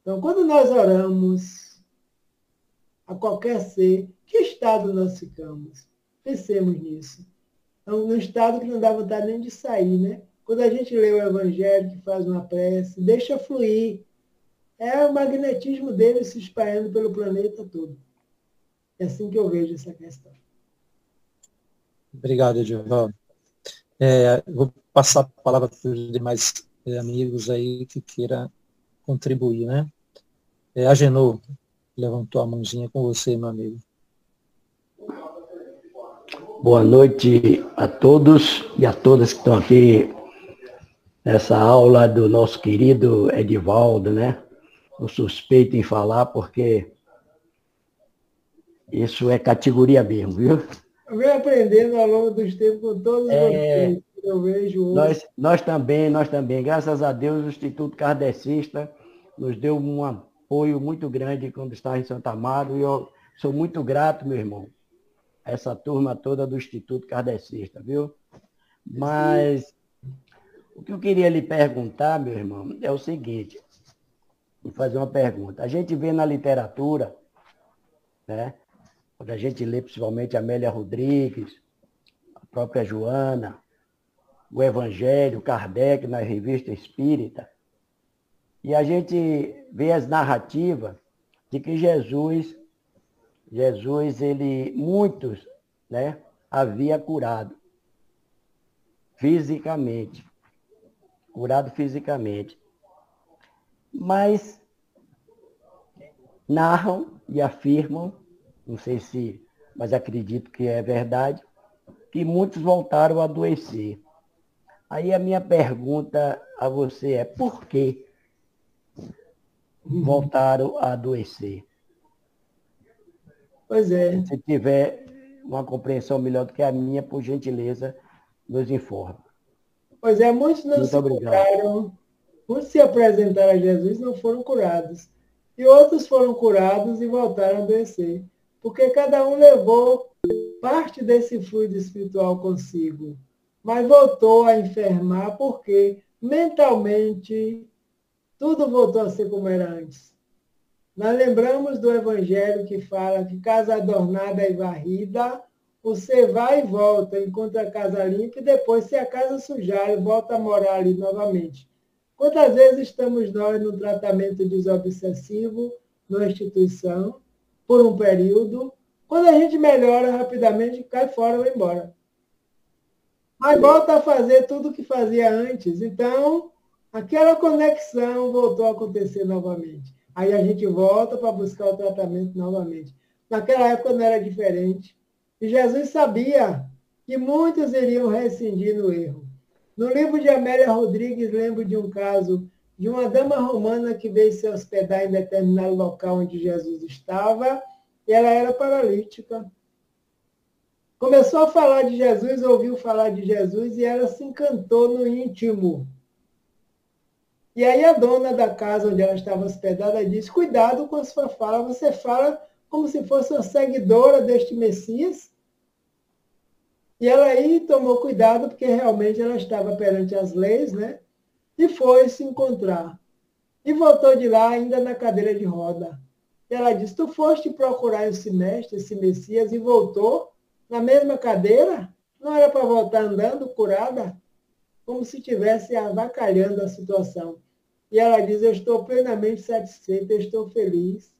Então, quando nós oramos a qualquer ser, que estado nós ficamos? Pensemos nisso. Então, num estado que não dá vontade nem de sair, né? Quando a gente lê o Evangelho, que faz uma prece, deixa fluir. É o magnetismo dele se espalhando pelo planeta todo. É assim que eu vejo essa questão. Obrigado, Edivaldo. Vou passar a palavra para os demais amigos aí que queiram contribuir, né? Agenor levantou a mãozinha, com você, meu amigo. Boa noite a todos e a todas que estão aqui nessa aula do nosso querido Edivaldo, né? Eu suspeito em falar porque isso é categoria mesmo, viu? Eu venho aprendendo ao longo dos tempos com todos vocês. Eu vejo hoje. Nós também. Graças a Deus, o Instituto Kardecista nos deu um apoio muito grande quando estava em Santa Amaro, e eu sou muito grato, meu irmão, a essa turma toda do Instituto Kardecista, viu? Mas o que eu queria lhe perguntar, meu irmão, é o seguinte, vou fazer uma pergunta. A gente vê na literatura, né? Quando a gente lê principalmente Amélia Rodrigues, a própria Joana, o Evangelho, Kardec na Revista Espírita, e a gente vê as narrativas de que Jesus, ele, muitos, né, havia curado fisicamente. Mas narram e afirmam, não sei se, mas acredito que é verdade, que muitos voltaram a adoecer. Aí a minha pergunta a você é, por que voltaram a adoecer? Pois é. Se tiver uma compreensão melhor do que a minha, por gentileza, nos informe. Pois é, muitos não se curaram, muitos se apresentaram a Jesus e não foram curados. E outros foram curados e voltaram a adoecer. Porque cada um levou parte desse fluido espiritual consigo, mas voltou a enfermar porque mentalmente tudo voltou a ser como era antes. Nós lembramos do Evangelho que fala que casa adornada e varrida, você vai e volta, encontra a casa limpa e depois, se a casa sujar, volta a morar ali novamente. Quantas vezes estamos nós no tratamento desobsessivo, numa instituição, por um período, quando a gente melhora rapidamente, cai fora ou vai embora. Mas volta a fazer tudo o que fazia antes. Então, aquela conexão voltou a acontecer novamente. Aí a gente volta para buscar o tratamento novamente. Naquela época não era diferente. E Jesus sabia que muitos iriam rescindir no erro. No livro de Amélia Rodrigues, lembro de um caso de uma dama romana que veio se hospedar em determinado local onde Jesus estava, e ela era paralítica. Começou a falar de Jesus, ouviu falar de Jesus, e ela se encantou no íntimo. E aí a dona da casa onde ela estava hospedada disse, cuidado com a sua fala, você fala como se fosse uma seguidora deste Messias. E ela aí tomou cuidado, porque realmente ela estava perante as leis, né? E foi se encontrar. E voltou de lá ainda na cadeira de roda. E ela disse, tu foste procurar esse mestre, esse Messias, e voltou na mesma cadeira? Não era para voltar andando, curada? Como se estivesse avacalhando a situação. E ela diz, eu estou plenamente satisfeita, eu estou feliz,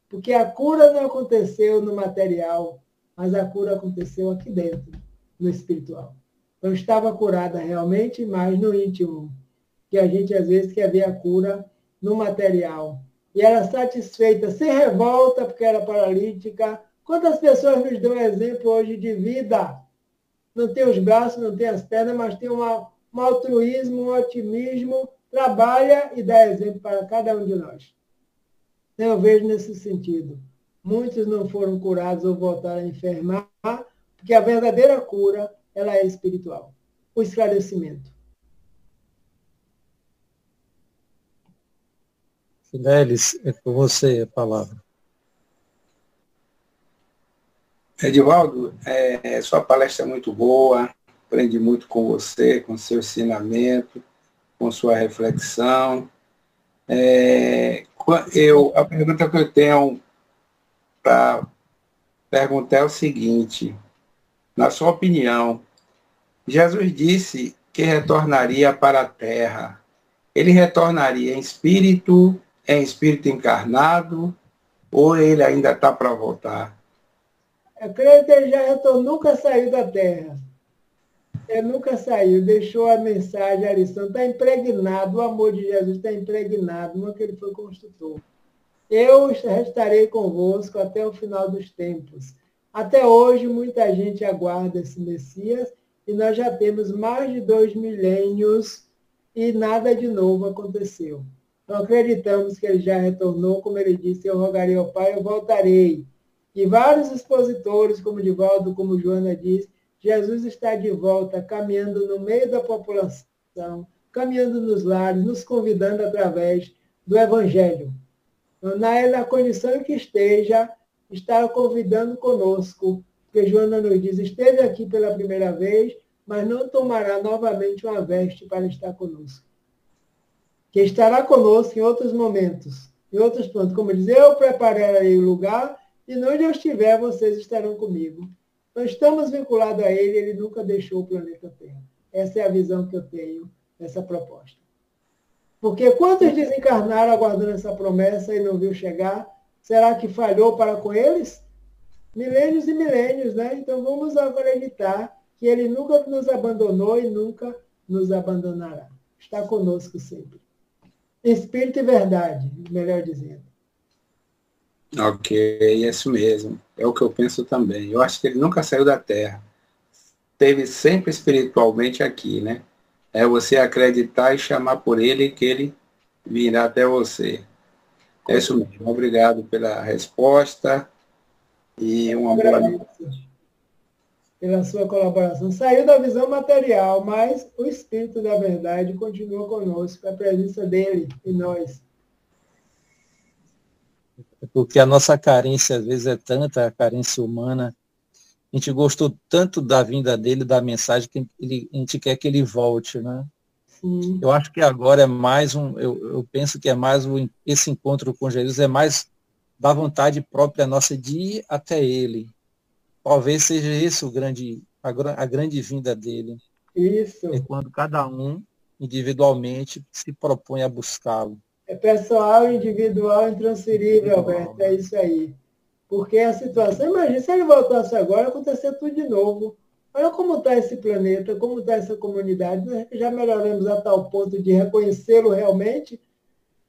porque a cura não aconteceu no material, mas a cura aconteceu aqui dentro, no espiritual. Eu estava curada realmente, mas no íntimo, que a gente às vezes quer ver a cura no material. E era satisfeita, sem revolta, porque era paralítica. Quantas pessoas nos dão exemplo hoje de vida? Não tem os braços, não tem as pernas, mas tem um altruísmo, um otimismo, trabalha e dá exemplo para cada um de nós. Eu vejo nesse sentido. Muitos não foram curados ou voltaram a enfermar, porque a verdadeira cura, ela é espiritual. O esclarecimento. Fidelis, é com você a palavra. Edivaldo, sua palestra é muito boa, aprendi muito com você, com seu ensinamento, com sua reflexão. A pergunta que eu tenho para perguntar é o seguinte: na sua opinião, Jesus disse que retornaria para a Terra. Ele retornaria em espírito encarnado, ou ele ainda está para voltar? Eu creio que ele já retornou, nunca saiu da Terra. Ele nunca saiu, deixou a mensagem, a lição, está impregnado, o amor de Jesus está impregnado, não é que ele foi construtor. Eu estarei convosco até o final dos tempos. Até hoje, muita gente aguarda esse Messias, e nós já temos mais de 2 milênios e nada de novo aconteceu. Então, acreditamos que ele já retornou, como ele disse, eu rogarei ao Pai, eu voltarei. E vários expositores, como Divaldo, como Joana diz, Jesus está de volta, caminhando no meio da população, caminhando nos lares, nos convidando através do Evangelho. Na condição em que esteja, está convidando conosco, porque Joana nos diz, esteve aqui pela primeira vez, mas não tomará novamente uma veste para estar conosco. Que estará conosco em outros momentos, em outros pontos. Como diz, eu prepararei o lugar, e onde eu estiver, vocês estarão comigo. Então, estamos vinculados a ele, ele nunca deixou o planeta Terra. Essa é a visão que eu tenho dessa proposta. Porque quantos desencarnaram aguardando essa promessa e não viu chegar? Será que falhou para com eles? Milênios e milênios, né? Então, vamos acreditar que ele nunca nos abandonou e nunca nos abandonará. Está conosco sempre. Espírito e verdade, melhor dizendo. Ok, é isso mesmo. É o que eu penso também. Eu acho que ele nunca saiu da Terra. Esteve sempre espiritualmente aqui, né? É você acreditar e chamar por ele que ele virá até você. É isso mesmo. Obrigado pela resposta e uma boa noite. Pela sua colaboração. Saiu da visão material, mas o Espírito da Verdade continua conosco, a presença dele em nós. Porque a nossa carência, às vezes, é tanta, a carência humana. A gente gostou tanto da vinda dele, da mensagem, que a gente quer que ele volte, né? Sim. Eu acho que agora é mais eu penso que é mais esse encontro com Jesus é mais da vontade própria nossa de ir até ele. Talvez seja esse a grande vinda dele. Isso. É quando cada um, individualmente, se propõe a buscá-lo. É pessoal, individual, intransferível, Alberto, é isso aí. Porque a situação, imagina, se ele voltasse agora, acontecer tudo de novo. Olha como está esse planeta, como está essa comunidade. Nós já melhoramos a tal ponto de reconhecê-lo realmente.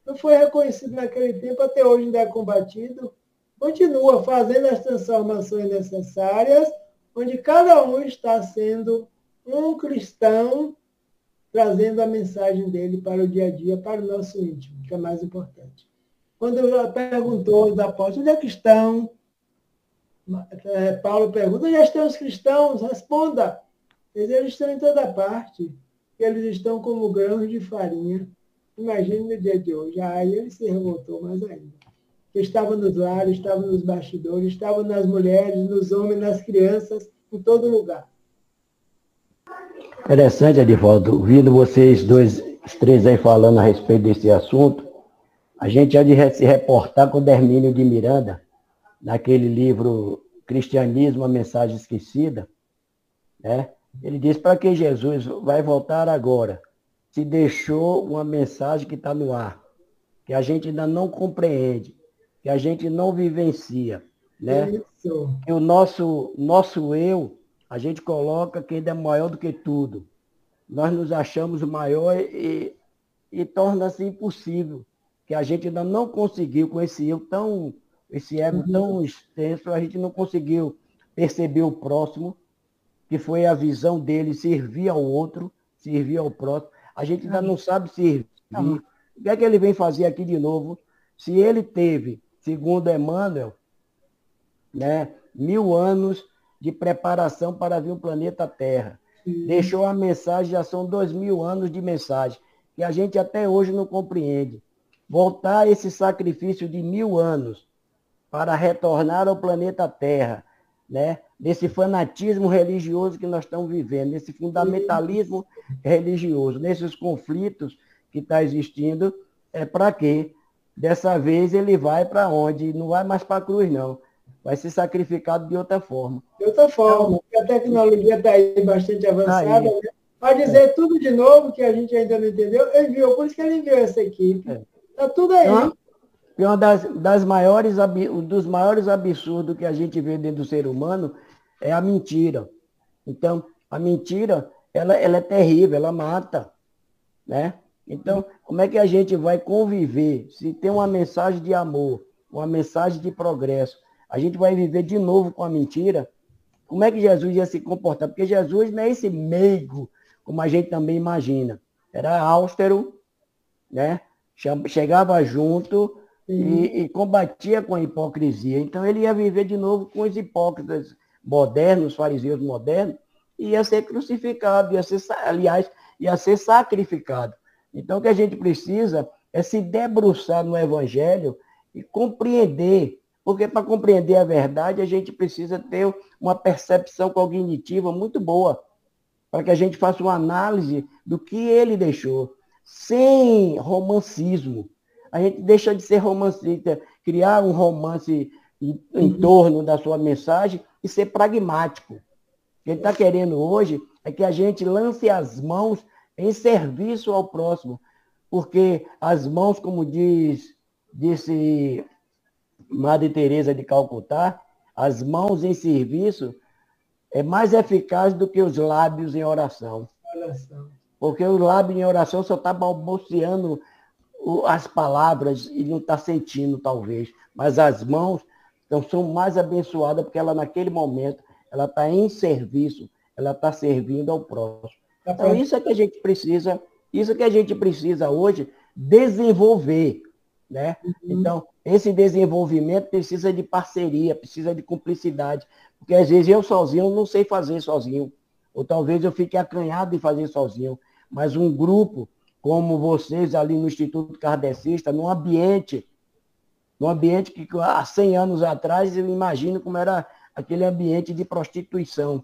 Não foi reconhecido naquele tempo, até hoje ainda é combatido. Continua fazendo as transformações necessárias, onde cada um está sendo um cristão, trazendo a mensagem dele para o dia a dia, para o nosso íntimo, que é mais importante. Quando perguntou os apóstolos, onde é que estão? Paulo pergunta, onde estão os cristãos? Responda. Eles estão em toda parte. Eles estão como grãos de farinha. Imagine no dia de hoje. Aí ele se revoltou mais ainda. Estava nos lares, estava nos bastidores, estava nas mulheres, nos homens, nas crianças, em todo lugar. Interessante, Edivaldo, ouvindo vocês os três aí falando a respeito desse assunto, a gente já de se reportar com o Hermínio de Miranda, naquele livro Cristianismo, a Mensagem Esquecida, né? Ele diz para que Jesus vai voltar agora, se deixou uma mensagem que está no ar, que a gente ainda não compreende, que a gente não vivencia, né? Isso. Que o nosso eu, a gente coloca que ainda é maior do que tudo. Nós nos achamos o maior e torna-se impossível, que a gente ainda não conseguiu, com esse ego tão extenso, a gente não conseguiu perceber o próximo, que foi a visão dele servir ao outro, servir ao próximo. A gente ainda não sabe servir. O que é que ele vem fazer aqui de novo? Se ele teve, segundo Emmanuel, né, 1000 anos de preparação para vir o planeta Terra. Deixou a mensagem, já são 2000 anos de mensagem, que a gente até hoje não compreende. voltar a esse sacrifício de 1000 anos para retornar ao planeta Terra, né? Desse fanatismo religioso que nós estamos vivendo, nesse fundamentalismo religioso, nesses conflitos que está existindo, é para quê? Dessa vez ele vai para onde? Não vai mais para a cruz, não. Vai ser sacrificado de outra forma. De outra forma, porque a tecnologia está aí bastante avançada, Aí. né? Para dizer tudo de novo, que a gente ainda não entendeu, ele enviou, por isso que ele enviou essa equipe. Está tudo aí. Uma dos maiores absurdos que a gente vê dentro do ser humano é a mentira. Então, a mentira, ela é terrível, ela mata, né? Então, como é que a gente vai conviver se tem uma mensagem de amor, uma mensagem de progresso? A gente vai viver de novo com a mentira? Como é que Jesus ia se comportar? Porque Jesus não é esse meigo, como a gente também imagina. Era austero, né? Chegava junto e combatia com a hipocrisia. Então, ele ia viver de novo com os hipócritas modernos, fariseus modernos, e ia ser crucificado, ia ser sacrificado. Então, o que a gente precisa é se debruçar no Evangelho e compreender, porque para compreender a verdade, a gente precisa ter uma percepção cognitiva muito boa, para que a gente faça uma análise do que ele deixou, sem romancismo. A gente deixa de ser romancista, criar um romance em torno da sua mensagem e ser pragmático. O que ele está querendo hoje é que a gente lance as mãos em serviço ao próximo, porque as mãos, como disse Madre Teresa de Calcutá, as mãos em serviço é mais eficaz do que os lábios em oração. Porque o lábio em oração só está balbuciando as palavras e não está sentindo, talvez. Mas as mãos são mais abençoadas porque ela, naquele momento, ela está em serviço, ela está servindo ao próximo. Então, isso é que a gente precisa hoje desenvolver, né? Então, esse desenvolvimento precisa de parceria, precisa de cumplicidade, porque às vezes eu sozinho não sei fazer sozinho, ou talvez eu fique acanhado de fazer sozinho, mas um grupo como vocês ali no Instituto Kardecista, num ambiente que há 100 anos atrás eu imagino como era aquele ambiente de prostituição.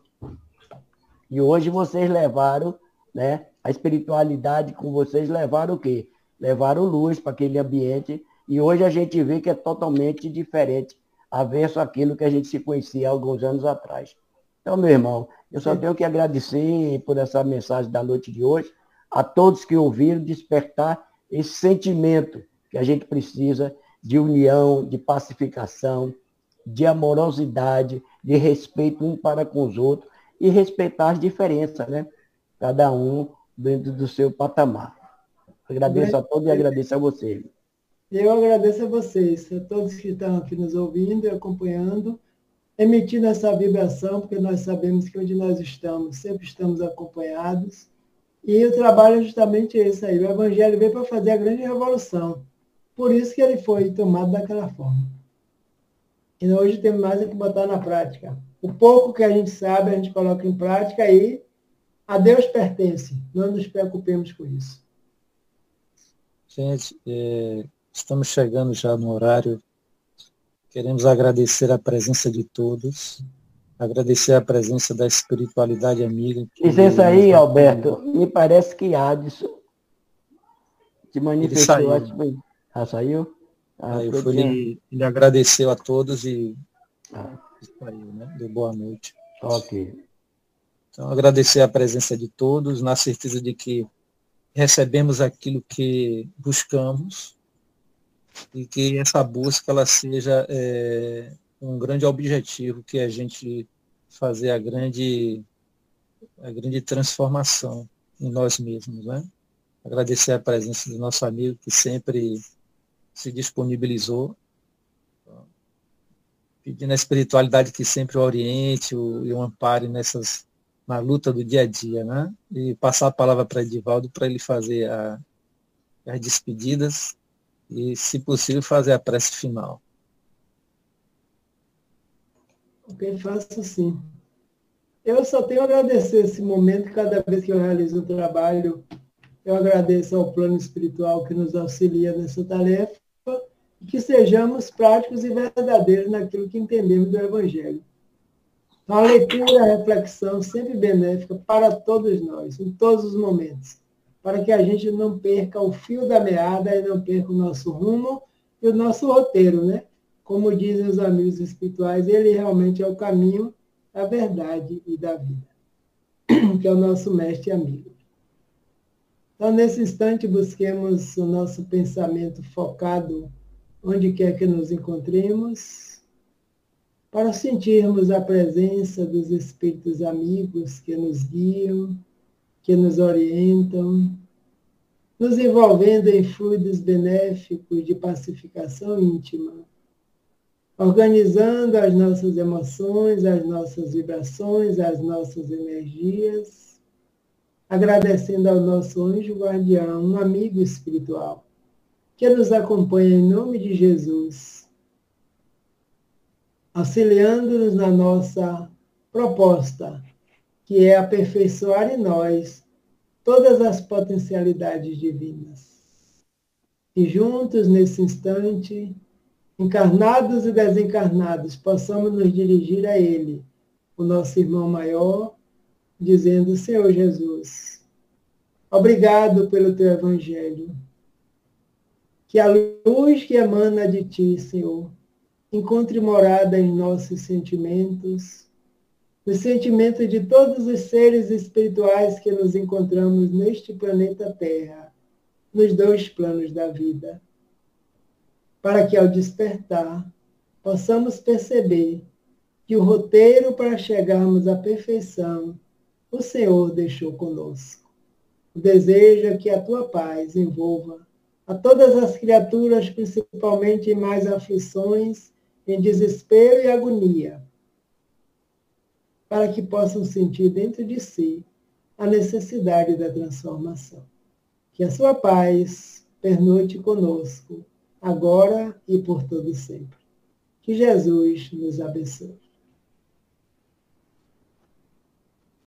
E hoje vocês levaram, né, a espiritualidade com vocês, levaram o quê? Levaram luz para aquele ambiente, e hoje a gente vê que é totalmente diferente, avesso àquilo que a gente se conhecia há alguns anos atrás. Então, meu irmão, eu só tenho que agradecer por essa mensagem da noite de hoje, a todos que ouviram, despertar esse sentimento que a gente precisa de união, de pacificação, de amorosidade, de respeito um para com os outros e respeitar as diferenças, né? Cada um dentro do seu patamar. Agradeço a todos e agradeço a você. Eu agradeço a vocês, a todos que estão aqui nos ouvindo e acompanhando, emitindo essa vibração, porque nós sabemos que onde nós estamos, sempre estamos acompanhados. E o trabalho é justamente esse aí. O Evangelho veio para fazer a grande revolução. Por isso que ele foi tomado daquela forma. E hoje temos mais que botar na prática. O pouco que a gente sabe, a gente coloca em prática e a Deus pertence. Não nos preocupemos com isso. Gente, estamos chegando já no horário. Queremos agradecer a presença de todos. Agradecer a presença da espiritualidade amiga. Licença aí, Alberto. Me parece que Adson se manifestou. Saiu? Ele agradeceu a todos e saiu, né? Deu boa noite. Ok. Então, agradecer a presença de todos, na certeza de que recebemos aquilo que buscamos e que essa busca ela seja um grande objetivo, que a gente fazer a grande transformação em nós mesmos, né? Agradecer a presença do nosso amigo que sempre se disponibilizou, pedindo a espiritualidade que sempre o oriente e o ampare na luta do dia a dia, né? E passar a palavra para Edivaldo para ele fazer as despedidas e, se possível, fazer a prece final. Ok, faço sim. Eu só tenho a agradecer esse momento, cada vez que eu realizo um trabalho Eu agradeço ao plano espiritual que nos auxilia nessa tarefa e que sejamos práticos e verdadeiros naquilo que entendemos do Evangelho. Então, a leitura e a reflexão sempre benéfica para todos nós, em todos os momentos, para que a gente não perca o fio da meada e não perca o nosso rumo e o nosso roteiro, né? Como dizem os amigos espirituais, ele realmente é o caminho, a verdade e da vida, que é o nosso mestre e amigo. Então, nesse instante, busquemos o nosso pensamento focado onde quer que nos encontremos, para sentirmos a presença dos espíritos amigos que nos guiam, que nos orientam, nos envolvendo em fluidos benéficos de pacificação íntima, organizando as nossas emoções, as nossas vibrações, as nossas energias, agradecendo ao nosso anjo guardião, um amigo espiritual, que nos acompanha em nome de Jesus, auxiliando-nos na nossa proposta, que é aperfeiçoar em nós todas as potencialidades divinas. E juntos, nesse instante, encarnados e desencarnados, possamos nos dirigir a Ele, o nosso irmão maior, dizendo: Senhor Jesus, obrigado pelo Teu Evangelho. Que a luz que emana de Ti, Senhor, encontre morada em nossos sentimentos, no sentimento de todos os seres espirituais que nos encontramos neste planeta Terra, nos dois planos da vida, para que ao despertar possamos perceber que o roteiro para chegarmos à perfeição o Senhor deixou conosco. O desejo é que a Tua paz envolva a todas as criaturas, principalmente em mais aflições, em desespero e agonia, para que possam sentir dentro de si a necessidade da transformação. Que a sua paz pernoite conosco, agora e por todo sempre. Que Jesus nos abençoe.